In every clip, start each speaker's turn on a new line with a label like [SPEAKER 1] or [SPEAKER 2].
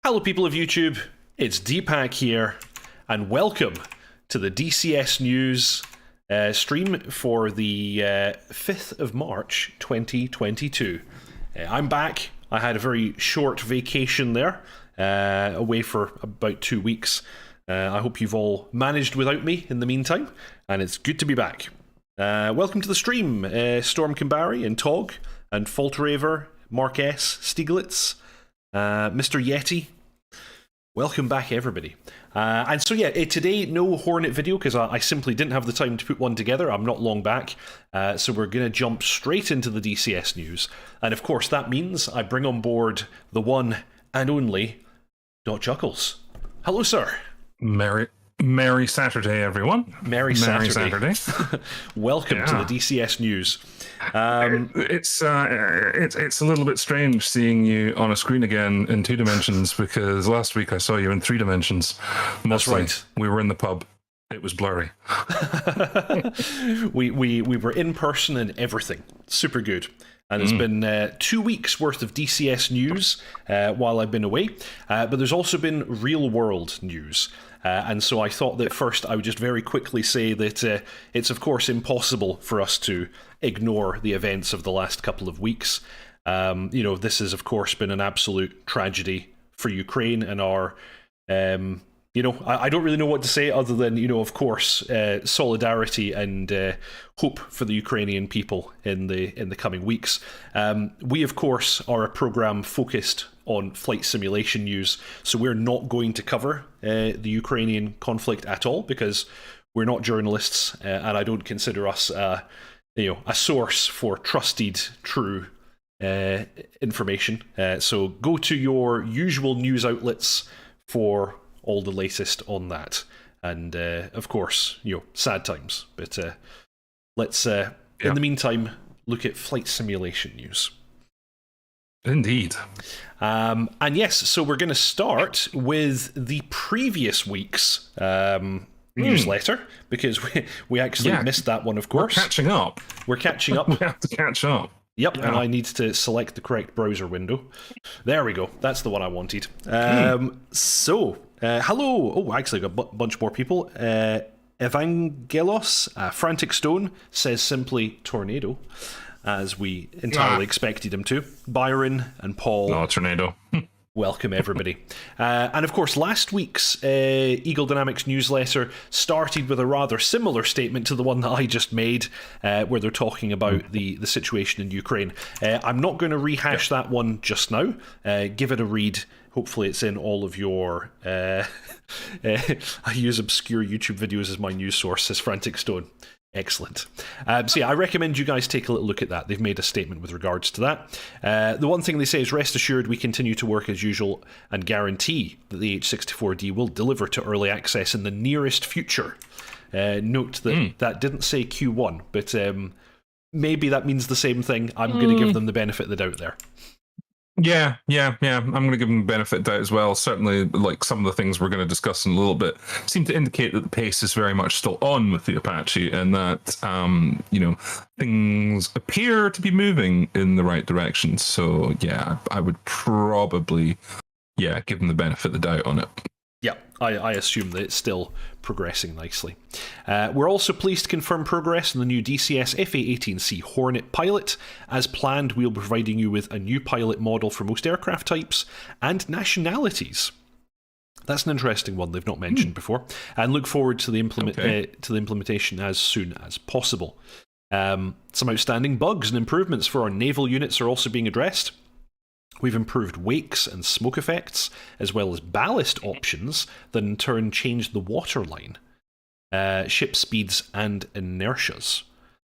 [SPEAKER 1] Hello people of YouTube, it's Deepak here, and welcome to the DCS News stream for the 5th of March 2022. I'm back. I had a very short vacation there, away for about 2 weeks. I hope you've all managed without me in the meantime, and it's good to be back. Welcome to the stream, Storm Kimbari and Tog, and Faltraver, Mark S, Stieglitz, Mr. Yeti. Welcome back, everybody. And so, yeah, today, no Hornet video, because I simply didn't have the time to put one together. I'm not long back. So we're going to jump straight into the DCS news. And of course, that means I bring on board the one and only dotChuckles. Hello, sir.
[SPEAKER 2] Merry Saturday, everyone.
[SPEAKER 1] Merry Saturday. Welcome to the DCS news.
[SPEAKER 2] It's a little bit strange seeing you on a screen again in 2 dimensions, because last week I saw you in 3 dimensions. Mostly. That's right. We were in the pub. It was blurry.
[SPEAKER 1] we were in person and everything. Super good. And it's been 2 weeks worth of DCS news while I've been away. But there's also been real world news. And so I thought that first I would just very quickly say that it's of course impossible for us to ignore the events of the last couple of weeks. This has of course been an absolute tragedy for Ukraine and our... I don't really know what to say other than, of course, solidarity and hope for the Ukrainian people in the coming weeks. We, of course, are a program focused on flight simulation news, so we're not going to cover the Ukrainian conflict at all because we're not journalists, and I don't consider us, a source for trusted, true information. So go to your usual news outlets for all the latest on that, and of course, sad times. But let's, in the meantime, look at flight simulation news.
[SPEAKER 2] Indeed.
[SPEAKER 1] And yes, so we're going to start with the previous week's newsletter, because we actually missed that one, of course.
[SPEAKER 2] We're catching up.
[SPEAKER 1] We
[SPEAKER 2] have to catch up.
[SPEAKER 1] Yep, and I need to select the correct browser window. There we go. That's the one I wanted. Hello. Oh, I actually got a bunch more people. Evangelos, Frantic Stone, says simply tornado, as we entirely expected him to. Byron and Paul.
[SPEAKER 2] No, tornado.
[SPEAKER 1] Welcome, everybody. And of course, last week's Eagle Dynamics newsletter started with a rather similar statement to the one that I just made, where they're talking about the situation in Ukraine. I'm not going to rehash that one just now. Give it a read. Hopefully it's in all of your... I use obscure YouTube videos as my news source, says Frantic Stone. Excellent. I recommend you guys take a little look at that. They've made a statement with regards to that. The one thing they say is, rest assured we continue to work as usual and guarantee that the H-64D will deliver to early access in the nearest future. Note that that didn't say Q1, but maybe that means the same thing. I'm going to give them the benefit of the doubt there.
[SPEAKER 2] Yeah. I'm going to give them the benefit of doubt as well. Certainly, like some of the things we're going to discuss in a little bit seem to indicate that the pace is very much still on with the Apache, and that things appear to be moving in the right direction. So yeah, I would probably give them the benefit of the doubt on it.
[SPEAKER 1] Yeah, I assume that it's still progressing nicely. We're also pleased to confirm progress in the new DCS FA-18C Hornet pilot. As planned, we'll be providing you with a new pilot model for most aircraft types and nationalities. That's an interesting one they've not mentioned before, and look forward to the implementation as soon as possible. Some outstanding bugs and improvements for our naval units are also being addressed. We've improved wakes and smoke effects, as well as ballast options that in turn change the waterline, ship speeds and inertias.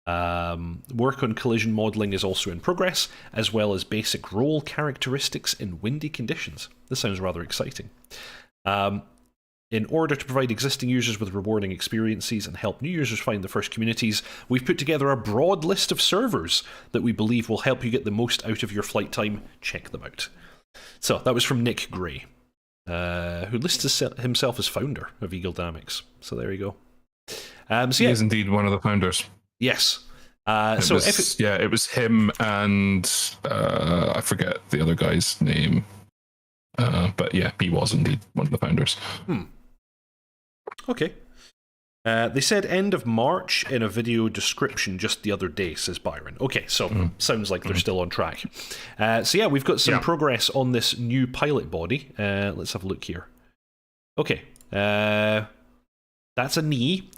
[SPEAKER 1] Work on collision modelling is also in progress, as well as basic roll characteristics in windy conditions. This sounds rather exciting. In order to provide existing users with rewarding experiences and help new users find the first communities, we've put together a broad list of servers that we believe will help you get the most out of your flight time. Check them out. So, that was from Nick Gray, who lists himself as founder of Eagle Dynamics. So there you go.
[SPEAKER 2] He is indeed one of the founders.
[SPEAKER 1] Yes.
[SPEAKER 2] It was him and I forget the other guy's name. But yeah, he was indeed one of the founders.
[SPEAKER 1] Okay. They said end of March in a video description just the other day, says Byron. Okay, so sounds like they're still on track. So yeah, we've got some progress on this new pilot body. Let's have a look here. Okay. That's a knee.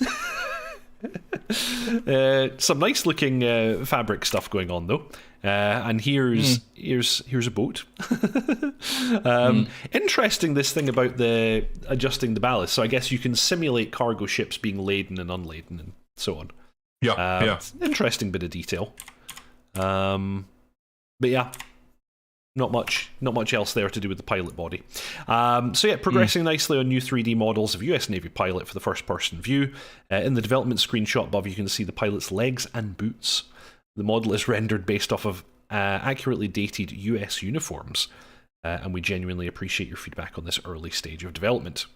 [SPEAKER 1] Some nice looking fabric stuff going on though. And here's a boat. Interesting, this thing about the adjusting the ballast. So I guess you can simulate cargo ships being laden and unladen and so on.
[SPEAKER 2] Yeah.
[SPEAKER 1] Interesting bit of detail. But yeah, not much else there to do with the pilot body. So yeah, progressing nicely on new 3D models of US Navy pilot for the first-person view. In the development screenshot above, you can see the pilot's legs and boots. The model is rendered based off of accurately dated US uniforms, and we genuinely appreciate your feedback on this early stage of development.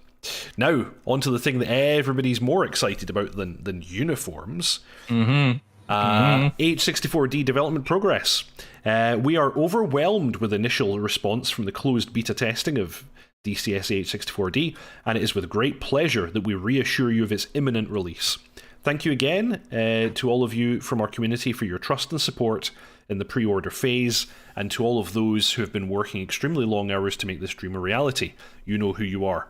[SPEAKER 1] Now, on to the thing that everybody's more excited about than uniforms. H64D development progress. We are overwhelmed with initial response from the closed beta testing of DCS H64D, and it is with great pleasure that we reassure you of its imminent release. Thank you again to all of you from our community for your trust and support in the pre-order phase, and to all of those who have been working extremely long hours to make this dream a reality. You know who you are.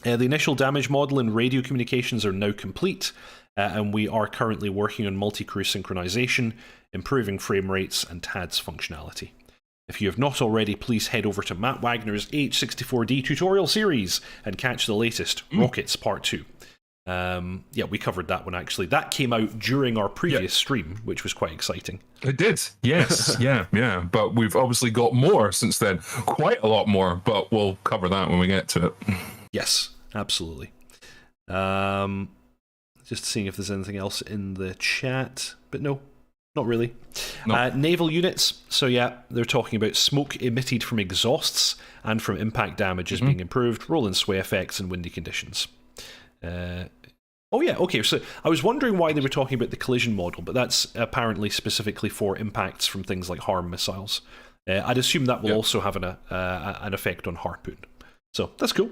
[SPEAKER 1] The initial damage model and radio communications are now complete, and we are currently working on multi-crew synchronization, improving frame rates, and TADS functionality. If you have not already, please head over to Matt Wagner's H64D tutorial series and catch the latest, Rockets Part 2. Yeah, we covered that one actually. That came out during our previous stream, which was quite exciting.
[SPEAKER 2] It did, yes, yeah. But we've obviously got more since then, quite a lot more. But we'll cover that when we get to it.
[SPEAKER 1] Yes, absolutely. Just seeing if there's anything else in the chat, but no, not really. Nope. Naval units. So yeah, they're talking about smoke emitted from exhausts and from impact damage is being improved, roll and sway effects, and windy conditions. Oh yeah, okay, so I was wondering why they were talking about the collision model, but that's apparently specifically for impacts from things like HARM missiles. I'd assume that will also have an effect on Harpoon. So that's cool.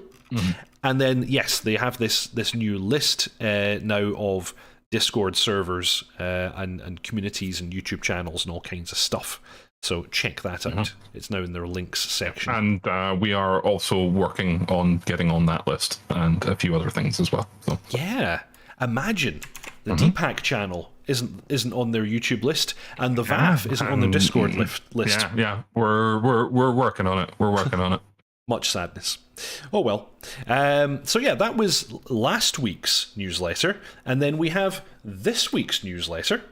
[SPEAKER 1] And then, yes, they have this new list now of Discord servers and communities and YouTube channels and all kinds of stuff. So check that out. It's now in their links section.
[SPEAKER 2] And we are also working on getting on that list and a few other things as well. So.
[SPEAKER 1] Yeah. Imagine the DPAC channel isn't on their YouTube list, and the VAF isn't on their Discord list.
[SPEAKER 2] Yeah. We're working on it. We're working on it.
[SPEAKER 1] Much sadness. Oh well. So yeah, that was last week's newsletter, and then we have this week's newsletter.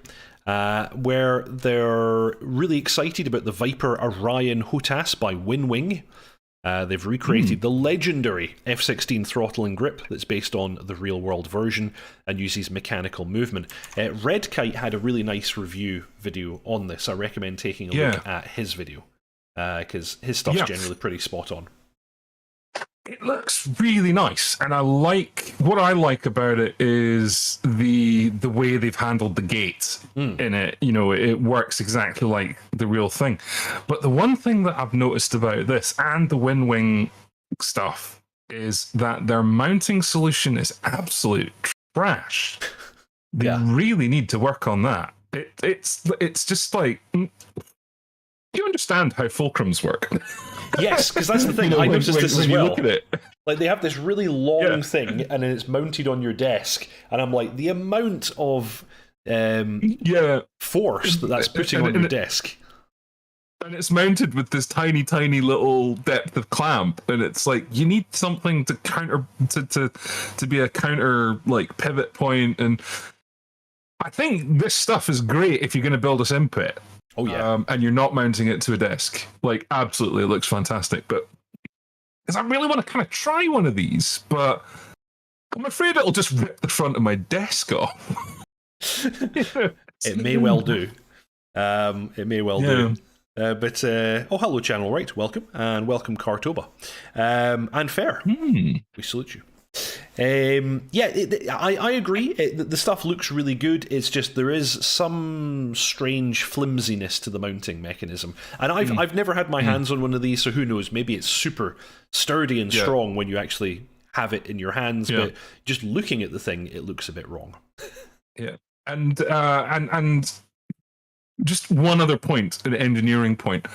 [SPEAKER 1] Where they're really excited about the Viper Orion HOTAS by WinWing. They've recreated the legendary F-16 throttle and grip that's based on the real-world version and uses mechanical movement. Red Kite had a really nice review video on this. I recommend taking a look at his video, because his stuff's generally pretty spot on.
[SPEAKER 2] It looks really nice, and what I like about it is the way they've handled the gate in it. You know, it works exactly like the real thing. But the one thing that I've noticed about this and the WinWing stuff is that their mounting solution is absolute trash. They really need to work on that. It's just like, do you understand how fulcrums work?
[SPEAKER 1] Yes, because that's the thing. I noticed this as well.
[SPEAKER 2] Look at it.
[SPEAKER 1] Like, they have this really long thing, and then it's mounted on your desk, and I'm like, the amount of force that's putting on your desk.
[SPEAKER 2] And it's mounted with this tiny, tiny little depth of clamp, and it's like, you need something to counter to be a counter like pivot point, and I think this stuff is great if you're going to build a sim pit.
[SPEAKER 1] Oh yeah,
[SPEAKER 2] and you're not mounting it to a desk. Like, absolutely, it looks fantastic. But because I really want to kind of try one of these, but I'm afraid it'll just rip the front of my desk off.
[SPEAKER 1] It may well do. It may well do. But hello, channel right. Welcome, and welcome, Kartoba, and Fair. We salute you. I agree. The stuff looks really good. It's just there is some strange flimsiness to the mounting mechanism, and I've never had my hands on one of these, so who knows? Maybe it's super sturdy and strong when you actually have it in your hands. But just looking at the thing, it looks a bit wrong.
[SPEAKER 2] Yeah, and just one other point, an engineering point.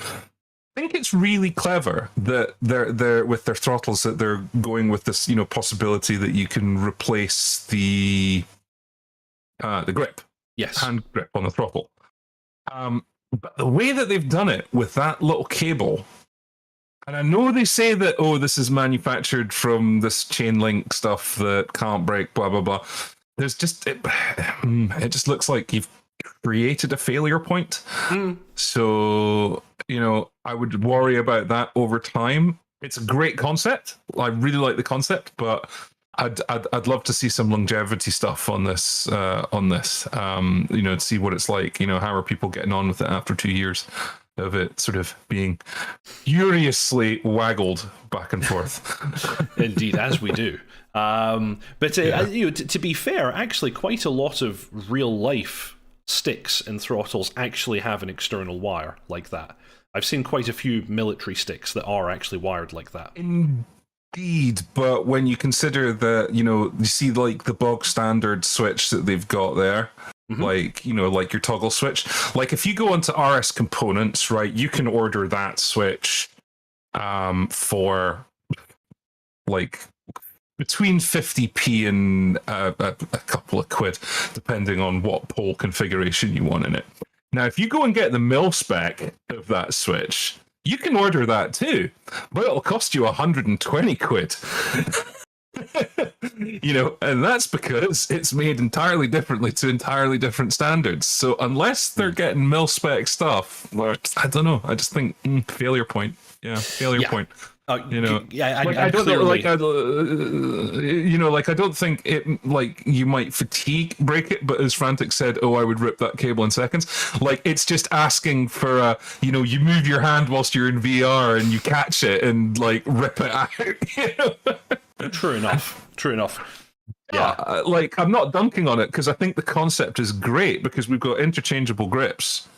[SPEAKER 2] I think it's really clever that they're with their throttles, that they're going with this, possibility that you can replace the grip, hand grip on the throttle. But the way that they've done it with that little cable, and I know they say that this is manufactured from this chain link stuff that can't break, blah blah blah. There's just it just looks like you've created a failure point. So I would worry about that over time. It's a great concept. I really like the concept, but I'd love to see some longevity stuff on this. To see what it's like. How are people getting on with it after 2 years of it sort of being furiously waggled back and forth.
[SPEAKER 1] Indeed, as we do. But to be fair, actually, quite a lot of real life sticks and throttles actually have an external wire like that. I've seen quite a few military sticks that are actually wired like that.
[SPEAKER 2] Indeed, but when you consider that, you see like the bog standard switch that they've got there, like your toggle switch. Like if you go onto RS Components, right, you can order that switch for like between 50p and a couple of quid, depending on what pole configuration you want in it. Now, if you go and get the mil spec of that switch, you can order that too, but it'll cost you 120 quid. And that's because it's made entirely differently to entirely different standards. So unless they're getting mil spec stuff, I don't know. I just think failure point. Yeah, failure point. I don't think it, like, you might fatigue break it, but as Frantic said, I would rip that cable in seconds. Like, it's just asking for you move your hand whilst you're in VR and you catch it and like rip it out.
[SPEAKER 1] True enough. Yeah,
[SPEAKER 2] like, I'm not dunking on it because I think the concept is great because we've got interchangeable grips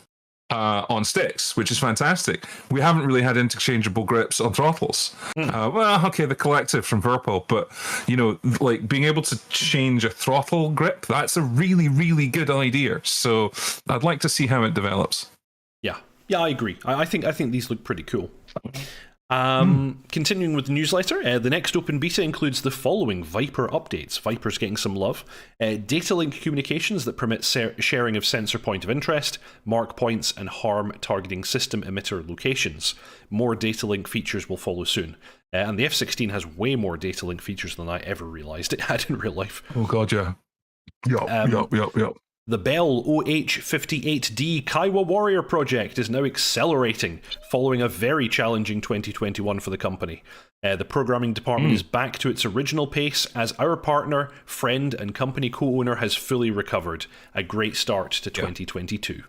[SPEAKER 2] on sticks, which is fantastic. We haven't really had interchangeable grips on throttles. The collective from Virpil, but like being able to change a throttle grip, that's a really, really good idea. So I'd like to see how it develops.
[SPEAKER 1] Yeah, I agree. I think these look pretty cool. Continuing with the newsletter, the next open beta includes the following Viper updates. Viper's getting some love. Data link communications that permit sharing of sensor point of interest, mark points, and harm targeting system emitter locations. More data link features will follow soon. And the F-16 has way more data link features than I ever realized it had in real life.
[SPEAKER 2] Oh god, yeah. Yup.
[SPEAKER 1] The Bell OH-58D Kiowa Warrior project is now accelerating following a very challenging 2021 for the company. The programming department is back to its original pace as our partner, friend, and company co-owner has fully recovered. A great start to 2022.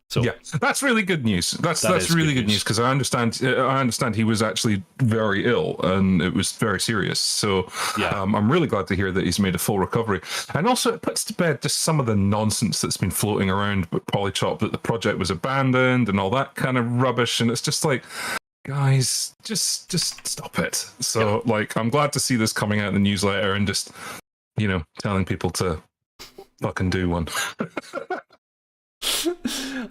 [SPEAKER 1] So
[SPEAKER 2] yeah, that's really good news. That's really good news because I understand he was actually very ill and it was very serious. So I'm really glad to hear that he's made a full recovery. And also it puts to bed just some of the nonsense that's been floating around with Polychop, that the project was abandoned and all that kind of rubbish. And it's just like, guys, just stop it. So like, I'm glad to see this coming out in the newsletter and just, telling people to fucking do one.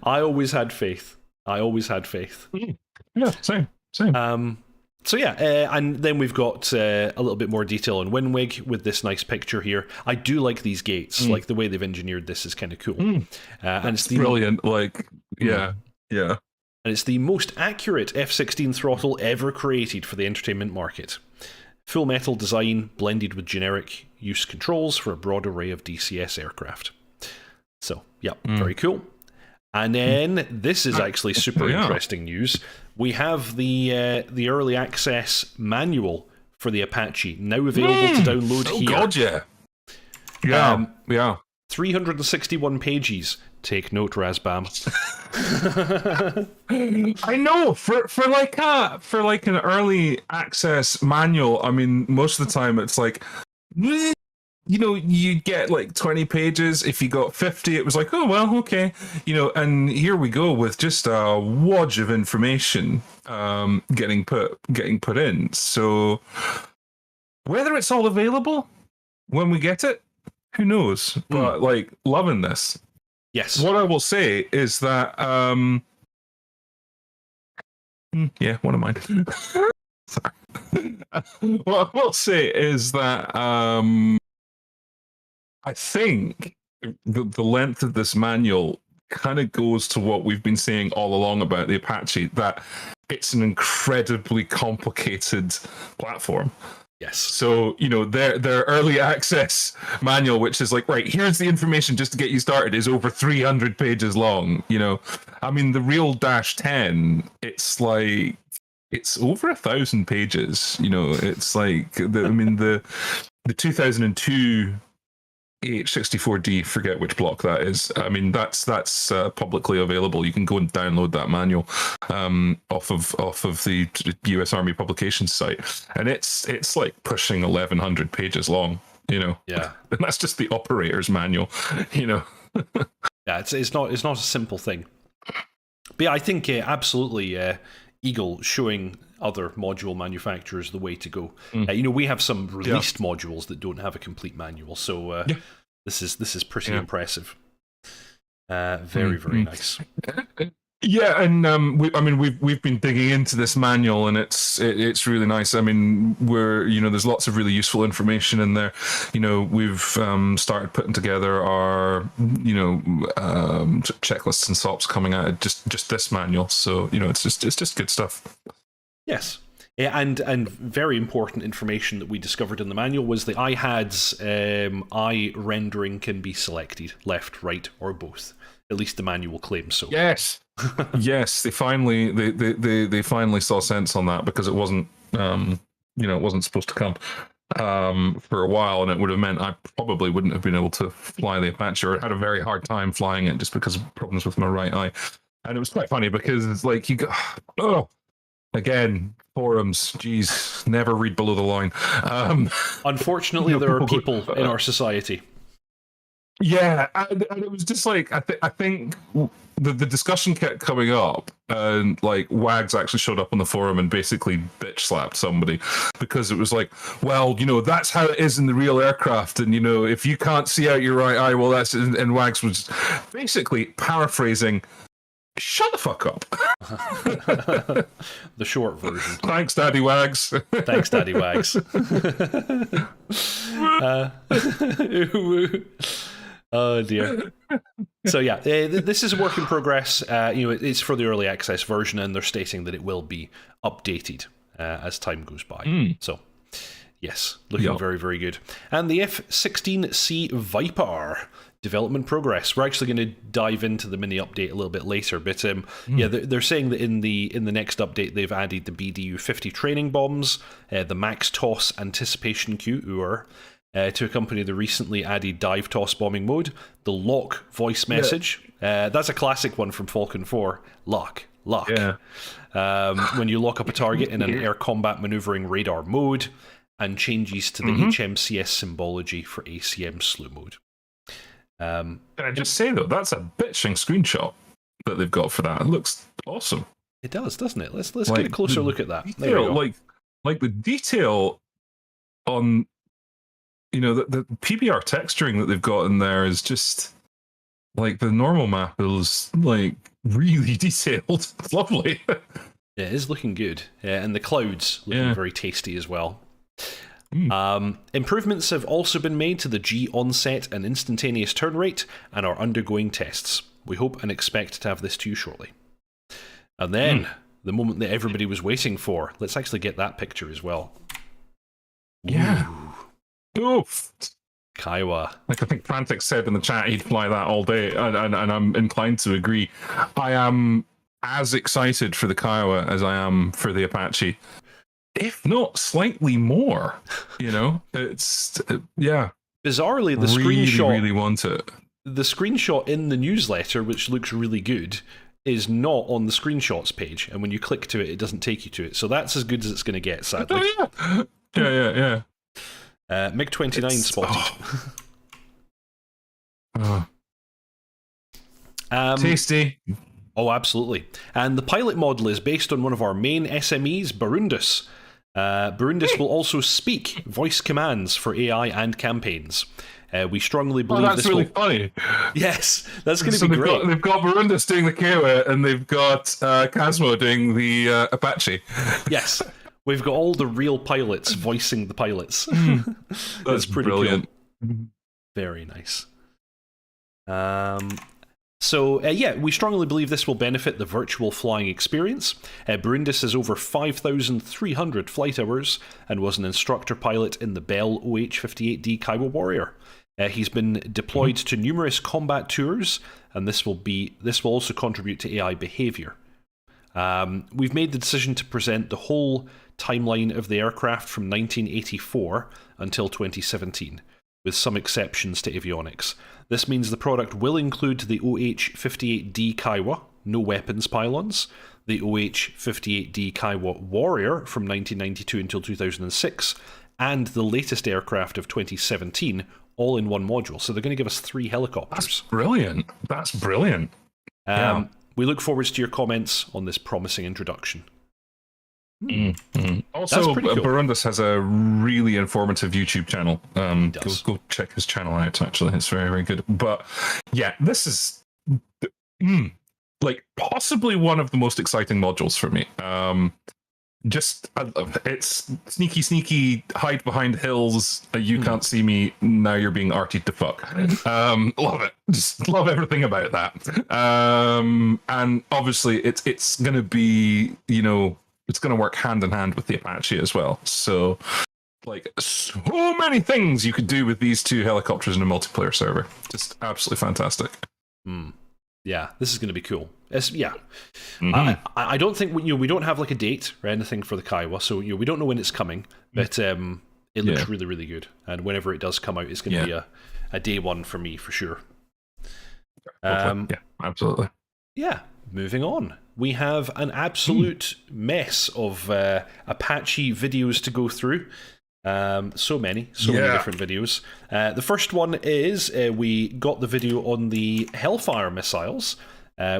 [SPEAKER 1] I always had faith.
[SPEAKER 2] Yeah, same.
[SPEAKER 1] And then we've got a little bit more detail on Winwig with this nice picture here. I do like these gates. Like the way they've engineered this is kind of cool. And it's
[SPEAKER 2] brilliant. Like, yeah.
[SPEAKER 1] And it's the most accurate F-16 throttle ever created for the entertainment market. Full metal design blended with generic use controls for a broad array of DCS aircraft. So, very cool. And then this is actually super interesting news. We have the early access manual for the Apache now available to download here.
[SPEAKER 2] Oh god, yeah.
[SPEAKER 1] 361 pages, Take note, Razbam.
[SPEAKER 2] I know for like an early access manual. I mean, most of the time it's like, you get like 20 pages. If you got 50, it was like, oh well, okay, And here we go with just a wodge of information getting put in. So whether it's all available when we get it, who knows? But like, loving this.
[SPEAKER 1] Yes.
[SPEAKER 2] What I will say is that, yeah, what am I? Sorry. What I will say is that I think the length of this manual kind of goes to what we've been saying all along about the Apache, that it's an incredibly complicated platform.
[SPEAKER 1] Yes.
[SPEAKER 2] So, their early access manual, which is like, right, here's the information just to get you started, is over 300 pages long. I mean, the real Dash 10, it's like, it's over 1,000 pages. It's like, the 2002 AH64D, forget which block that is. I mean, that's publicly available. You can go and download that manual off of the US Army Publications site, and it's like pushing 1,100 pages long.
[SPEAKER 1] Yeah,
[SPEAKER 2] and that's just the operator's manual.
[SPEAKER 1] Yeah, it's not a simple thing. But yeah, I think absolutely Eagle showing other module manufacturers the way to go. We have some released modules that don't have a complete manual, so this is pretty impressive. Very nice.
[SPEAKER 2] Yeah, and we've been digging into this manual, and it's really nice. I mean, there's lots of really useful information in there. We've started putting together our checklists and SOPs coming out of just this manual. So it's just good stuff.
[SPEAKER 1] Yes. Yeah, and very important information that we discovered in the manual was the IHAD's eye rendering can be selected, left, right, or both. At least the manual claims so.
[SPEAKER 2] Yes. Yes, they finally saw sense on that, because it wasn't it wasn't supposed to come for a while, and it would have meant I probably wouldn't have been able to fly the Apache, or had a very hard time flying it just because of problems with my right eye. And it was quite funny because it's like again, forums, geez, never read below the line.
[SPEAKER 1] Unfortunately, there are people in our society.
[SPEAKER 2] Yeah, and it was just like, I think the discussion kept coming up, and like Wags actually showed up on the forum and basically bitch slapped somebody, because it was like, well, that's how it is in the real aircraft, and if you can't see out your right eye, well, that's, and Wags was basically paraphrasing, shut the fuck up.
[SPEAKER 1] The short version.
[SPEAKER 2] Thanks, Daddy Wags.
[SPEAKER 1] Thanks, Daddy Wags. Oh dear. So yeah, this is a work in progress. It's for the early access version, and they're stating that it will be updated as time goes by. So yes, looking very, very good. And the F-16C Viper development progress. We're actually going to dive into the mini update a little bit later, but yeah, they're saying that in the next update they've added the BDU-50 training bombs, the max toss anticipation queue, to accompany the recently added dive toss bombing mode, the lock voice message. That's a classic one from Falcon 4. Lock. Yeah. When you lock up a target in an air combat maneuvering radar mode, and changes to the HMCS symbology for ACM slew mode.
[SPEAKER 2] Can I just say, though, that's a bitching screenshot that they've got for that. It looks awesome.
[SPEAKER 1] It does, doesn't it? Let's get a closer look at that.
[SPEAKER 2] Detail, like the detail on, the PBR texturing that they've got in there is just like, the normal map is like really detailed. It's lovely.
[SPEAKER 1] Yeah, it is looking good. And the clouds looking very tasty as well. Improvements have also been made to the G onset and instantaneous turn rate, and are undergoing tests. We hope and expect to have this to you shortly. And then, the moment that everybody was waiting for, let's actually get that picture as well.
[SPEAKER 2] Yeah. Oof.
[SPEAKER 1] Kiowa.
[SPEAKER 2] Like I think Frantic said in the chat, he'd fly that all day, and I'm inclined to agree. I am as excited for the Kiowa as I am for the Apache, if not slightly more. It's yeah.
[SPEAKER 1] Bizarrely, the
[SPEAKER 2] really,
[SPEAKER 1] screenshot
[SPEAKER 2] really want it.
[SPEAKER 1] the screenshot in the newsletter, which looks really good, is not on the screenshots page, and when you click to it, it doesn't take you to it. So that's as good as it's going to get, sadly.
[SPEAKER 2] Oh, yeah.
[SPEAKER 1] MiG-29 spotted.
[SPEAKER 2] Tasty.
[SPEAKER 1] Oh, absolutely. And the pilot model is based on one of our main SMEs, Burundus. Burundus will also speak voice commands for AI and campaigns. We strongly believe
[SPEAKER 2] that's really funny.
[SPEAKER 1] Yes, that's going to be great.
[SPEAKER 2] They've got Burundus doing the Kiowa, and they've got Casmo doing the Apache.
[SPEAKER 1] Yes, we've got all the real pilots voicing the pilots.
[SPEAKER 2] That's
[SPEAKER 1] pretty
[SPEAKER 2] brilliant.
[SPEAKER 1] Cool. Very nice. So, we strongly believe this will benefit the virtual flying experience. Burundus has over 5,300 flight hours and was an instructor pilot in the Bell OH-58D Kiowa Warrior. He's been deployed to numerous combat tours, and this will also contribute to AI behavior. We've made the decision to present the whole timeline of the aircraft from 1984 until 2017, with some exceptions to avionics. This means the product will include the OH-58D Kiowa, no weapons pylons, the OH-58D Kiowa Warrior from 1992 until 2006, and the latest aircraft of 2017, all in one module. So they're going to give us 3 helicopters.
[SPEAKER 2] That's brilliant.
[SPEAKER 1] We look forward to your comments on this promising introduction.
[SPEAKER 2] Also,
[SPEAKER 1] cool.
[SPEAKER 2] Burundus has a really informative YouTube channel. Go check his channel out, actually. It's very, very good. But yeah, this is like possibly one of the most exciting modules for me. It's sneaky, hide behind hills. You can't see me, now you're being artied to fuck. Love it. Just love everything about that. And obviously it's going to be, it's going to work hand in hand with the Apache as well. So, like, so many things you could do with these 2 helicopters in a multiplayer server. Just absolutely fantastic.
[SPEAKER 1] Yeah, this is going to be cool. I don't think we don't have like a date or anything for the Kiowa, so we don't know when it's coming, but it looks really, really good. And whenever it does come out, it's going to be a day one for me for sure.
[SPEAKER 2] Yeah, absolutely.
[SPEAKER 1] Yeah, moving on. We have an absolute mess of Apache videos to go through. So many different videos. The first one is we got the video on the Hellfire missiles,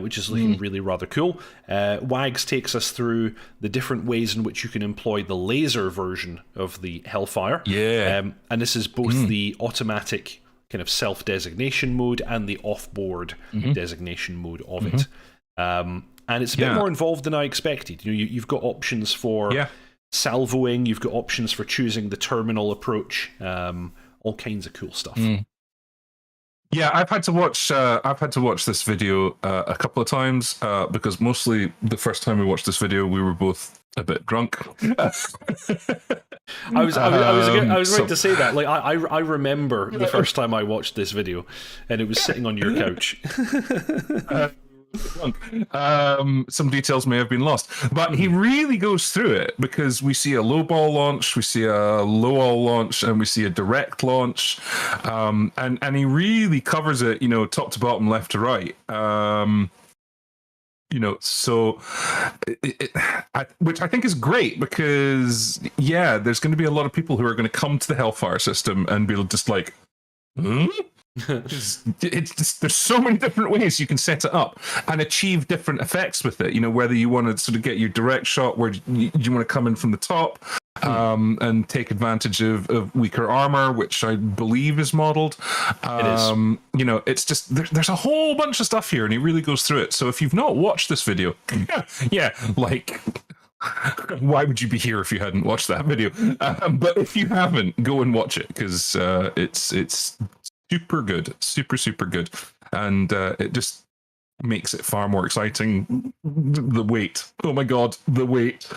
[SPEAKER 1] which is looking really rather cool. Wags takes us through the different ways in which you can employ the laser version of the Hellfire. And this is both the automatic kind of self-designation mode and the off-board designation mode of it. And it's a bit more involved than I expected. You've got options for salvoing, you've got options for choosing the terminal approach, all kinds of cool stuff.
[SPEAKER 2] Yeah, I've had to watch this video a couple of times because mostly the first time we watched this video, we were both a bit drunk.
[SPEAKER 1] I was right to say that. Like I remember the first time I watched this video, and it was sitting on your couch.
[SPEAKER 2] Some details may have been lost, but he really goes through it because we see a low ball launch, we see a low all launch, and we see a direct launch, and he really covers it, top to bottom, left to right. So which I think is great because there's going to be a lot of people who are going to come to the Hellfire system and be just like, it's just, there's so many different ways you can set it up and achieve different effects with it. Whether you want to sort of get your direct shot where you want to come in from the top and take advantage of weaker armor, which I believe is modeled.
[SPEAKER 1] It is.
[SPEAKER 2] It's just there's a whole bunch of stuff here, and he really goes through it. So if you've not watched this video, why would you be here if you hadn't watched that video? But if you haven't, go and watch it because it's super good, super good, and it just makes it far more exciting. The wait, oh my god, the wait.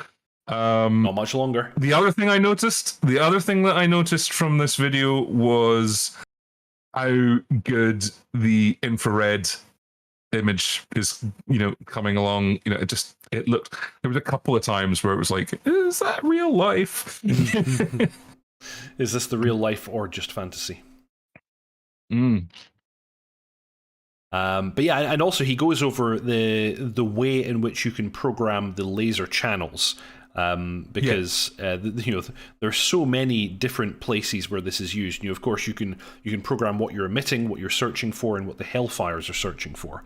[SPEAKER 1] Not much longer.
[SPEAKER 2] The other thing that I noticed from this video was how good the infrared image is, coming along. It looked, there was a couple of times where it was like, is that real life?
[SPEAKER 1] Is this the real life or just fantasy? But yeah, and also he goes over the way in which you can program the laser channels, because there's so many different places where this is used. Of course, you can program what you're emitting, what you're searching for, and what the Hellfires are searching for,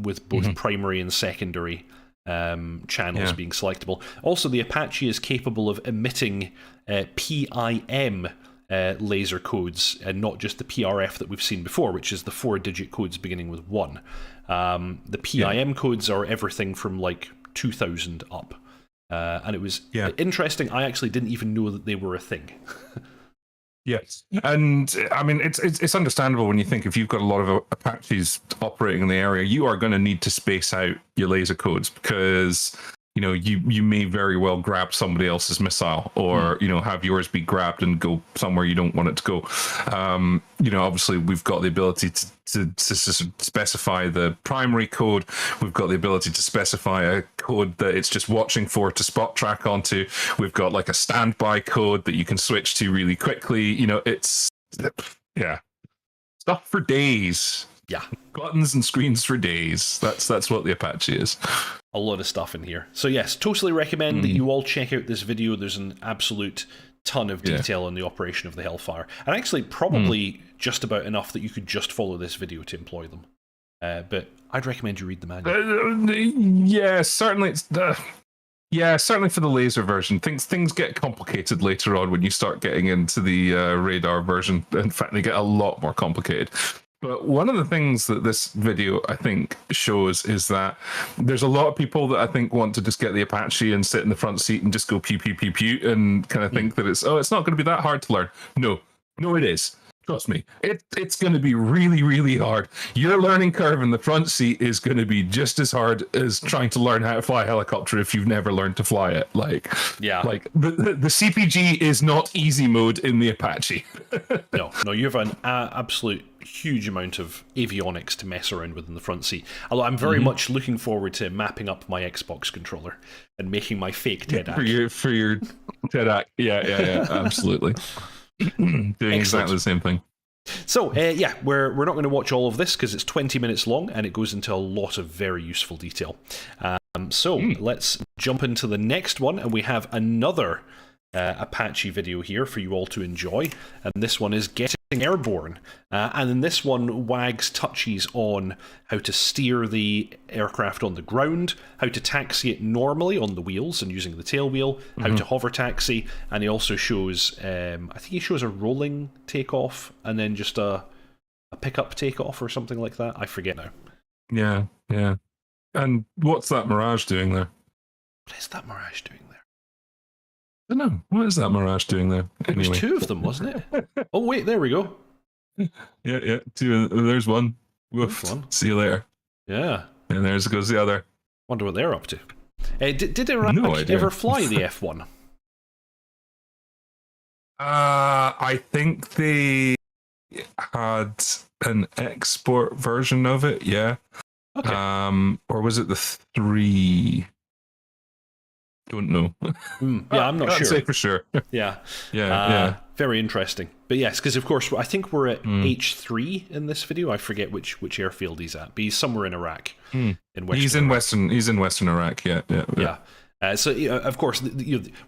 [SPEAKER 1] with both primary and secondary channels being selectable. Also, the Apache is capable of emitting PIM laser codes, and not just the PRF that we've seen before, which is the 4-digit codes beginning with 1. The PIM codes are everything from like 2000 up. And it was interesting. I actually didn't even know that they were a thing.
[SPEAKER 2] Yes, and I mean it's understandable when you think if you've got a lot of Apaches operating in the area, you are going to need to space out your laser codes, because you may very well grab somebody else's missile, or have yours be grabbed and go somewhere you don't want it to go. Obviously we've got the ability to specify the primary code. We've got the ability to specify a code that it's just watching for to spot track onto. We've got like a standby code that you can switch to really quickly. It's stuff for days.
[SPEAKER 1] Yeah,
[SPEAKER 2] buttons and screens for days. That's what the Apache is.
[SPEAKER 1] A lot of stuff in here. So yes, totally recommend that you all check out this video. There's an absolute ton of detail on the operation of the Hellfire, and actually probably just about enough that you could just follow this video to employ them. But I'd recommend you read the manual.
[SPEAKER 2] Certainly. Certainly for the laser version. Things get complicated later on when you start getting into the radar version. In fact, they get a lot more complicated. But one of the things that this video, I think, shows is that there's a lot of people that I think want to just get the Apache and sit in the front seat and just go pew, pew, pew, pew, and kind of think that it's not going to be that hard to learn. No, it is. Trust me, it's going to be really, really hard. Your learning curve in the front seat is going to be just as hard as trying to learn how to fly a helicopter if you've never learned to fly it. Like the CPG is not easy mode in the Apache.
[SPEAKER 1] No, you have an absolute huge amount of avionics to mess around with in the front seat. Although I'm very much looking forward to mapping up my Xbox controller and making my fake TEDAC.
[SPEAKER 2] For your TEDAC. Yeah, absolutely. Doing exactly the same thing.
[SPEAKER 1] So, we're not going to watch all of this because it's 20 minutes long and it goes into a lot of very useful detail. Let's jump into the next one, and we have another Apache video here for you all to enjoy, and this one is Getting Airborne, and in this one Wags touches on how to steer the aircraft on the ground, how to taxi it normally on the wheels and using the tail wheel, how to hover taxi, and he also shows I think he shows a rolling takeoff and then just a pickup takeoff or something like that. I forget now.
[SPEAKER 2] Yeah. And what's that Mirage doing there?
[SPEAKER 1] What is that Mirage doing there?
[SPEAKER 2] I don't know. What is that Mirage doing there?
[SPEAKER 1] Anyway. It was 2 of them, wasn't it? Oh, wait, there we go.
[SPEAKER 2] Yeah. 2. There's one. Woof. See you later.
[SPEAKER 1] Yeah.
[SPEAKER 2] And there goes the other.
[SPEAKER 1] Wonder what they're up to. Did Iraq ever fly the F1?
[SPEAKER 2] I think they had an export version of it, yeah.
[SPEAKER 1] Okay.
[SPEAKER 2] Or was it the 3? Don't know.
[SPEAKER 1] Yeah, I'm not sure.
[SPEAKER 2] I'd say for sure.
[SPEAKER 1] Yeah.
[SPEAKER 2] Yeah.
[SPEAKER 1] Very interesting. But yes, because of course I think we're at H3 in this video. I forget which airfield he's at, but he's somewhere in Iraq. In Western
[SPEAKER 2] He's in Western Iraq. Yeah.
[SPEAKER 1] So of course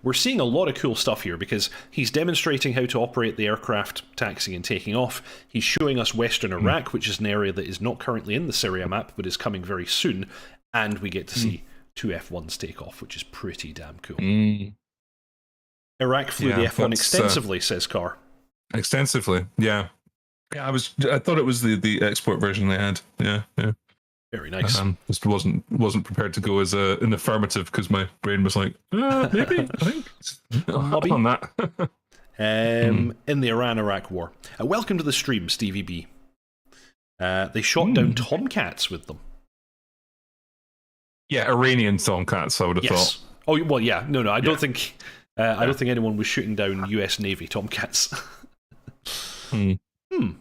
[SPEAKER 1] we're seeing a lot of cool stuff here because he's demonstrating how to operate the aircraft taxiing and taking off. He's showing us Western Iraq, which is an area that is not currently in the Syria map but is coming very soon, and we get to see 2 F1s take off, which is pretty damn cool. Iraq flew the F1 extensively, says Carr.
[SPEAKER 2] Extensively, yeah. I thought it was the export version they had. Yeah.
[SPEAKER 1] Very nice.
[SPEAKER 2] Just wasn't prepared to go as an affirmative because my brain was like, maybe, I think. On that.
[SPEAKER 1] In the Iran-Iraq war. Welcome to the stream, Stevie B. They shot down Tomcats with them.
[SPEAKER 2] Yeah, Iranian Tomcats, I would have thought.
[SPEAKER 1] Oh, well, yeah. No, I don't think I don't think anyone was shooting down US Navy Tomcats.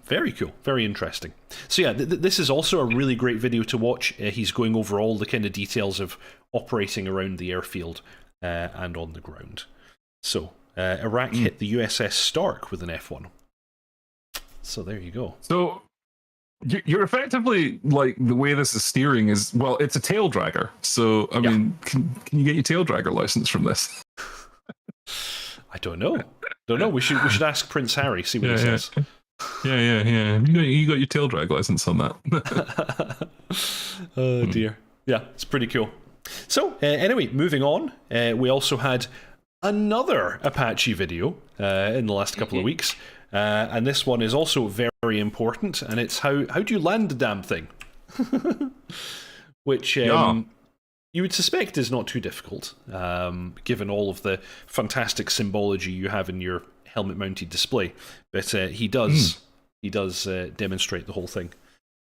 [SPEAKER 1] Very cool. Very interesting. So yeah, this is also a really great video to watch. He's going over all the kind of details of operating around the airfield and on the ground. So Iraq hit the USS Stark with an F1. So there you go.
[SPEAKER 2] So You're effectively like the way this is steering is well, it's a tail dragger. So I mean, can you get your tail dragger license from this?
[SPEAKER 1] I don't know. We should ask Prince Harry, see what he says.
[SPEAKER 2] Yeah. You got your tail drag license on that.
[SPEAKER 1] Oh dear. Yeah, it's pretty cool. So anyway, moving on. We also had another Apache video in the last couple of weeks. And this one is also very important, and it's how do you land the damn thing? Which you would suspect is not too difficult, given all of the fantastic symbology you have in your helmet-mounted display. But he does demonstrate the whole thing.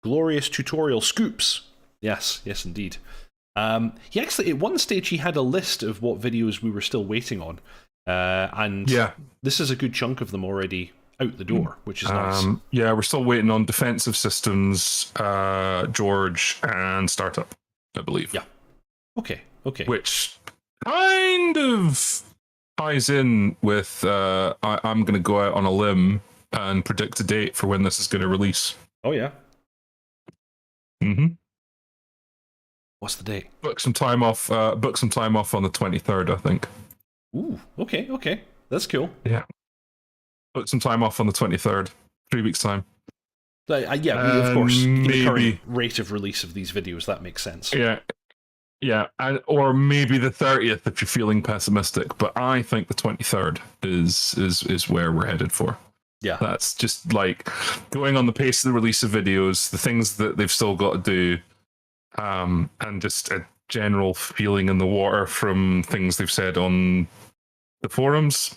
[SPEAKER 1] Glorious tutorial scoops. Yes, indeed. He actually, at one stage, he had a list of what videos we were still waiting on, and this is a good chunk of them already out the door, which is nice.
[SPEAKER 2] Yeah, we're still waiting on defensive systems, George, and startup, I believe.
[SPEAKER 1] Yeah. Okay.
[SPEAKER 2] Which kind of ties in with I'm going to go out on a limb and predict a date for when this is going to release.
[SPEAKER 1] Oh yeah.
[SPEAKER 2] Mm-hmm.
[SPEAKER 1] What's the date?
[SPEAKER 2] Book some time off on the 23rd, I think.
[SPEAKER 1] Ooh. Okay. That's cool.
[SPEAKER 2] Yeah. Book some time off on the 23rd. 3 weeks time.
[SPEAKER 1] Of course. The current rate of release of these videos, that makes sense.
[SPEAKER 2] Yeah, or maybe the 30th if you're feeling pessimistic. But I think the 23rd is where we're headed for.
[SPEAKER 1] Yeah,
[SPEAKER 2] that's just like going on the pace of the release of videos, the things that they've still got to do, and just a general feeling in the water from things they've said on the forums.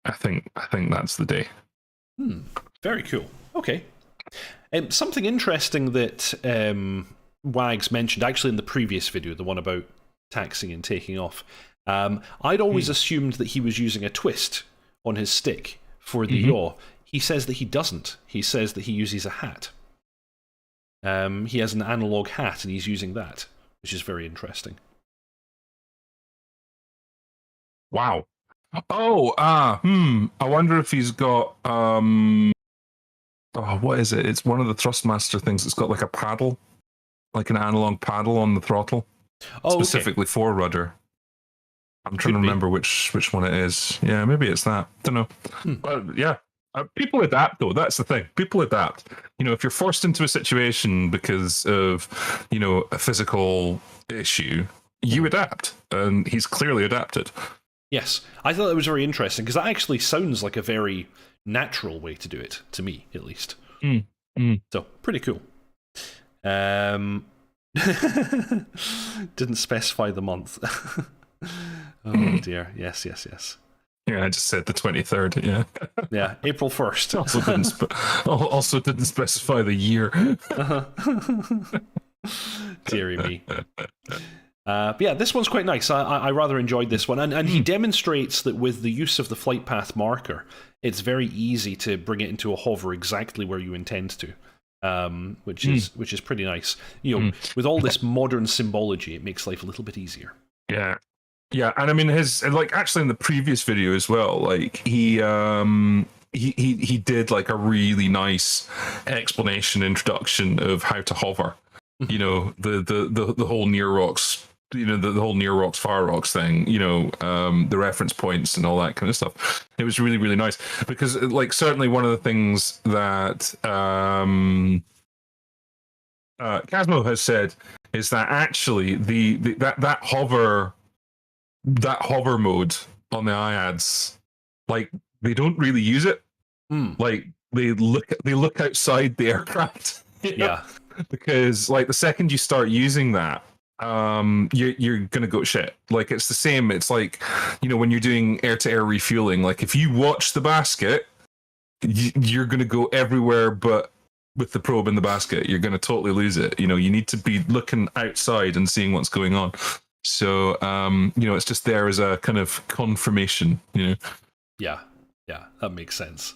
[SPEAKER 2] I think that's the day.
[SPEAKER 1] Very cool. Okay. Something interesting that Wags mentioned, actually in the previous video, the one about taxing and taking off, I'd always assumed that he was using a twist on his stick for the yaw. He says that he doesn't. He says that he uses a hat. He has an analog hat and he's using that, which is very interesting.
[SPEAKER 2] Wow. I wonder if he's got what is it? It's one of the Thrustmaster things. It's got like a paddle, like an analog paddle on the throttle, specifically for rudder. I'm trying to remember which one it is. Yeah, maybe it's that. Don't know. But yeah, people adapt though. That's the thing. People adapt. You know, if you're forced into a situation because of, a physical issue, you adapt, and he's clearly adapted.
[SPEAKER 1] Yes, I thought that was very interesting because that actually sounds like a very natural way to do it, to me at least. So pretty cool. Didn't specify the month. Oh dear. Yes.
[SPEAKER 2] Yeah, I just said the 23rd. Yeah.
[SPEAKER 1] Yeah, April 1st.
[SPEAKER 2] Also didn't specify the year.
[SPEAKER 1] Deary me. Yeah, this one's quite nice. I rather enjoyed this one. And he demonstrates that with the use of the flight path marker, it's very easy to bring it into a hover exactly where you intend to, which is pretty nice. With all this modern symbology, it makes life a little bit easier.
[SPEAKER 2] Yeah. Yeah, and I mean actually in the previous video as well, like he did like a really nice introduction of how to hover. The whole near rocks, the whole near rocks, far rocks thing, the reference points and all that kind of stuff. It was really, really nice because like certainly one of the things that Casmo has said is that actually that hover mode on the IADs, like they don't really use it. Like they look outside the aircraft.
[SPEAKER 1] Yeah.
[SPEAKER 2] Because like the second you start using that, you're gonna go shit. Like it's the same. It's like, when you're doing air-to-air refueling, like if you watch the basket, you're gonna go everywhere but with the probe in the basket. You're gonna totally lose it. You need to be looking outside and seeing what's going on. So it's just there as a kind of confirmation.
[SPEAKER 1] Yeah, that makes sense.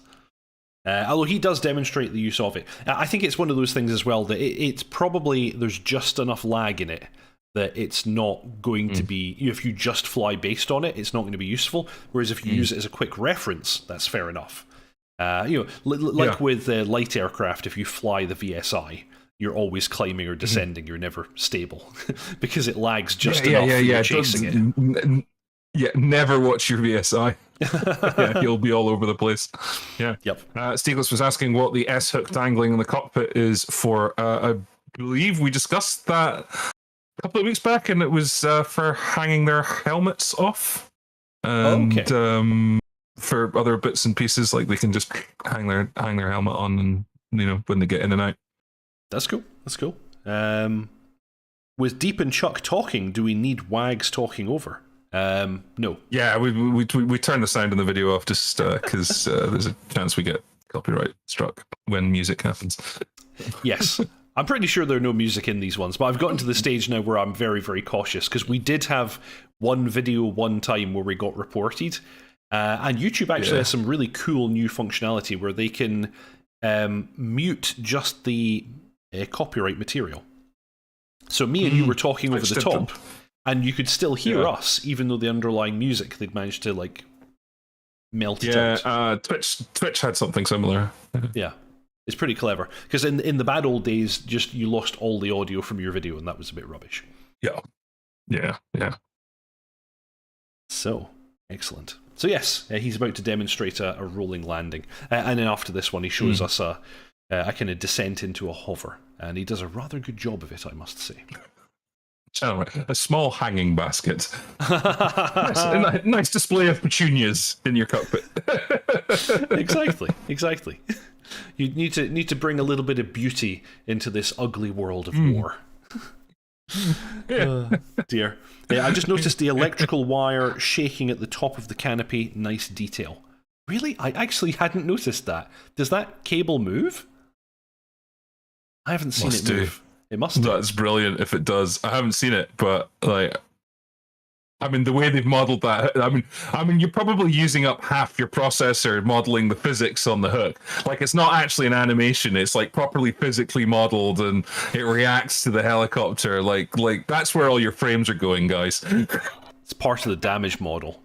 [SPEAKER 1] Although he does demonstrate the use of it. I think it's one of those things as well that it's probably, there's just enough lag in it that it's not going to be, if you just fly based on it, it's not going to be useful. Whereas if you use it as a quick reference, that's fair enough. Like with light aircraft, if you fly the VSI, you're always climbing or descending. You're never stable because it lags just enough for you chasing it.
[SPEAKER 2] Yeah, never watch your VSI. Yeah, you'll be all over the place. Yeah.
[SPEAKER 1] Yep.
[SPEAKER 2] Stieglitz was asking what the S-hook dangling in the cockpit is for. I believe we discussed that a couple of weeks back, and it was for hanging their helmets off. And for other bits and pieces, like they can just hang their helmet on, and when they get in and out.
[SPEAKER 1] That's cool. That's cool. With Deep and Chuck talking, do we need Wags talking over? No.
[SPEAKER 2] Yeah, we turn the sound in the video off just because there's a chance we get copyright struck when music happens.
[SPEAKER 1] Yes. I'm pretty sure there are no music in these ones, but I've gotten to the stage now where I'm very, very cautious because we did have one video one time where we got reported, and YouTube actually has some really cool new functionality where they can mute just the copyright material. So me and you were talking over the top, and you could still hear us, even though the underlying music, they'd managed to melt it out.
[SPEAKER 2] Yeah, Twitch had something similar.
[SPEAKER 1] Yeah, it's pretty clever. Because in the bad old days, just you lost all the audio from your video, and that was a bit rubbish.
[SPEAKER 2] Yeah.
[SPEAKER 1] So, excellent. So yes, he's about to demonstrate a rolling landing. And then after this one, he shows us a kind of descent into a hover. And he does a rather good job of it, I must say.
[SPEAKER 2] A small hanging basket. Nice display of petunias in your cockpit.
[SPEAKER 1] Exactly. You need to bring a little bit of beauty into this ugly world of war. Dear. I just noticed the electrical wire shaking at the top of the canopy. Nice detail. Really? I actually hadn't noticed that. Does that cable move? I haven't seen it move. It must do.
[SPEAKER 2] That's brilliant if it does. I haven't seen it, but the way they've modeled that, you're probably using up half your processor modeling the physics on the hook. Like, it's not actually an animation, it's like properly physically modeled and it reacts to the helicopter. Like that's where all your frames are going, guys.
[SPEAKER 1] It's part of the damage model.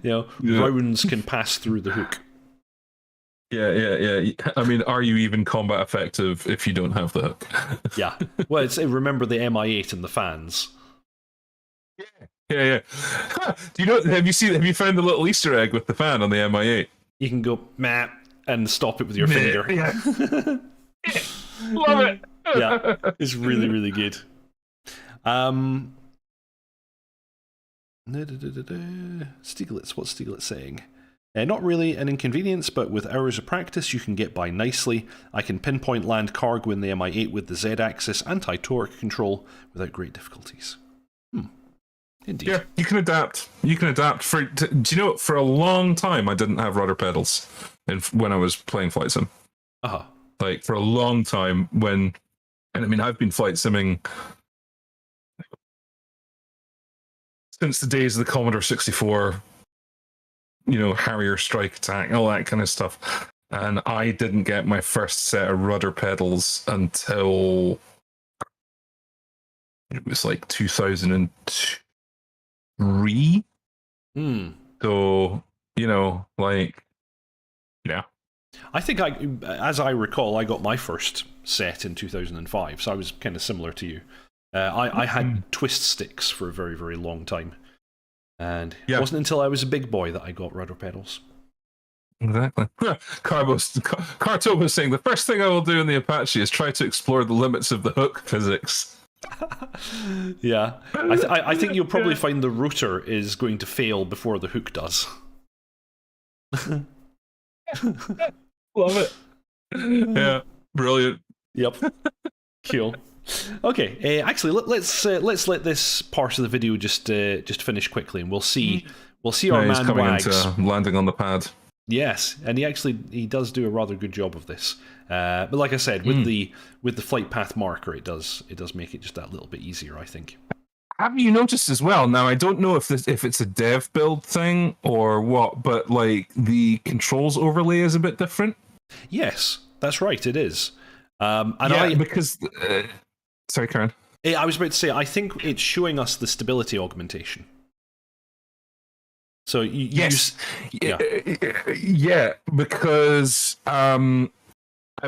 [SPEAKER 2] Yeah.
[SPEAKER 1] Rounds can pass through the hook.
[SPEAKER 2] Yeah. Are you even combat effective if you don't have the hook?
[SPEAKER 1] Yeah. Well, remember the MI8 and the fans.
[SPEAKER 2] Yeah. Do you know? Have you found the little Easter egg with the fan on the MI8?
[SPEAKER 1] You can go meh and stop it with your finger.
[SPEAKER 2] Yeah. Love it.
[SPEAKER 1] Yeah, it's really, really good. Stieglitz, what's Stieglitz saying? Not really an inconvenience, but with hours of practice you can get by nicely. I can pinpoint land cargo in the MI8 with the Z-axis anti-torque control without great difficulties. Indeed.
[SPEAKER 2] Yeah, you can adapt. Do you know, for a long time I didn't have rudder pedals when I was playing flight sim. Like, for a long time I've been flight simming since the days of the Commodore 64, Harrier strike attack, all that kind of stuff. And I didn't get my first set of rudder pedals until it was like 2002. So,
[SPEAKER 1] I think as I recall, I got my first set in 2005, so I was kind of similar to you. I had twist sticks for a very, very long time. And it wasn't until I was a big boy that I got rudder pedals.
[SPEAKER 2] Exactly. Carto was saying, the first thing I will do in the Apache is try to explore the limits of the hook physics.
[SPEAKER 1] Yeah. I think you'll probably find the rotor is going to fail before the hook does.
[SPEAKER 2] Love it. Yeah. Brilliant.
[SPEAKER 1] Yep. Cool. Okay, actually, let's let this part of the video just finish quickly, and we'll see our man Wags
[SPEAKER 2] into landing on the pad.
[SPEAKER 1] Yes, and he does do a rather good job of this. But like I said, with the flight path marker, it does make it just that little bit easier, I think.
[SPEAKER 2] Have you noticed as well? Now, I don't know if it's a dev build thing or what, but like the controls overlay is a bit different.
[SPEAKER 1] Yes, that's right. It is.
[SPEAKER 2] Because. Sorry, Karen.
[SPEAKER 1] I was about to say, I think it's showing us the stability augmentation. So you
[SPEAKER 2] Yes.
[SPEAKER 1] yeah.
[SPEAKER 2] Yeah, because I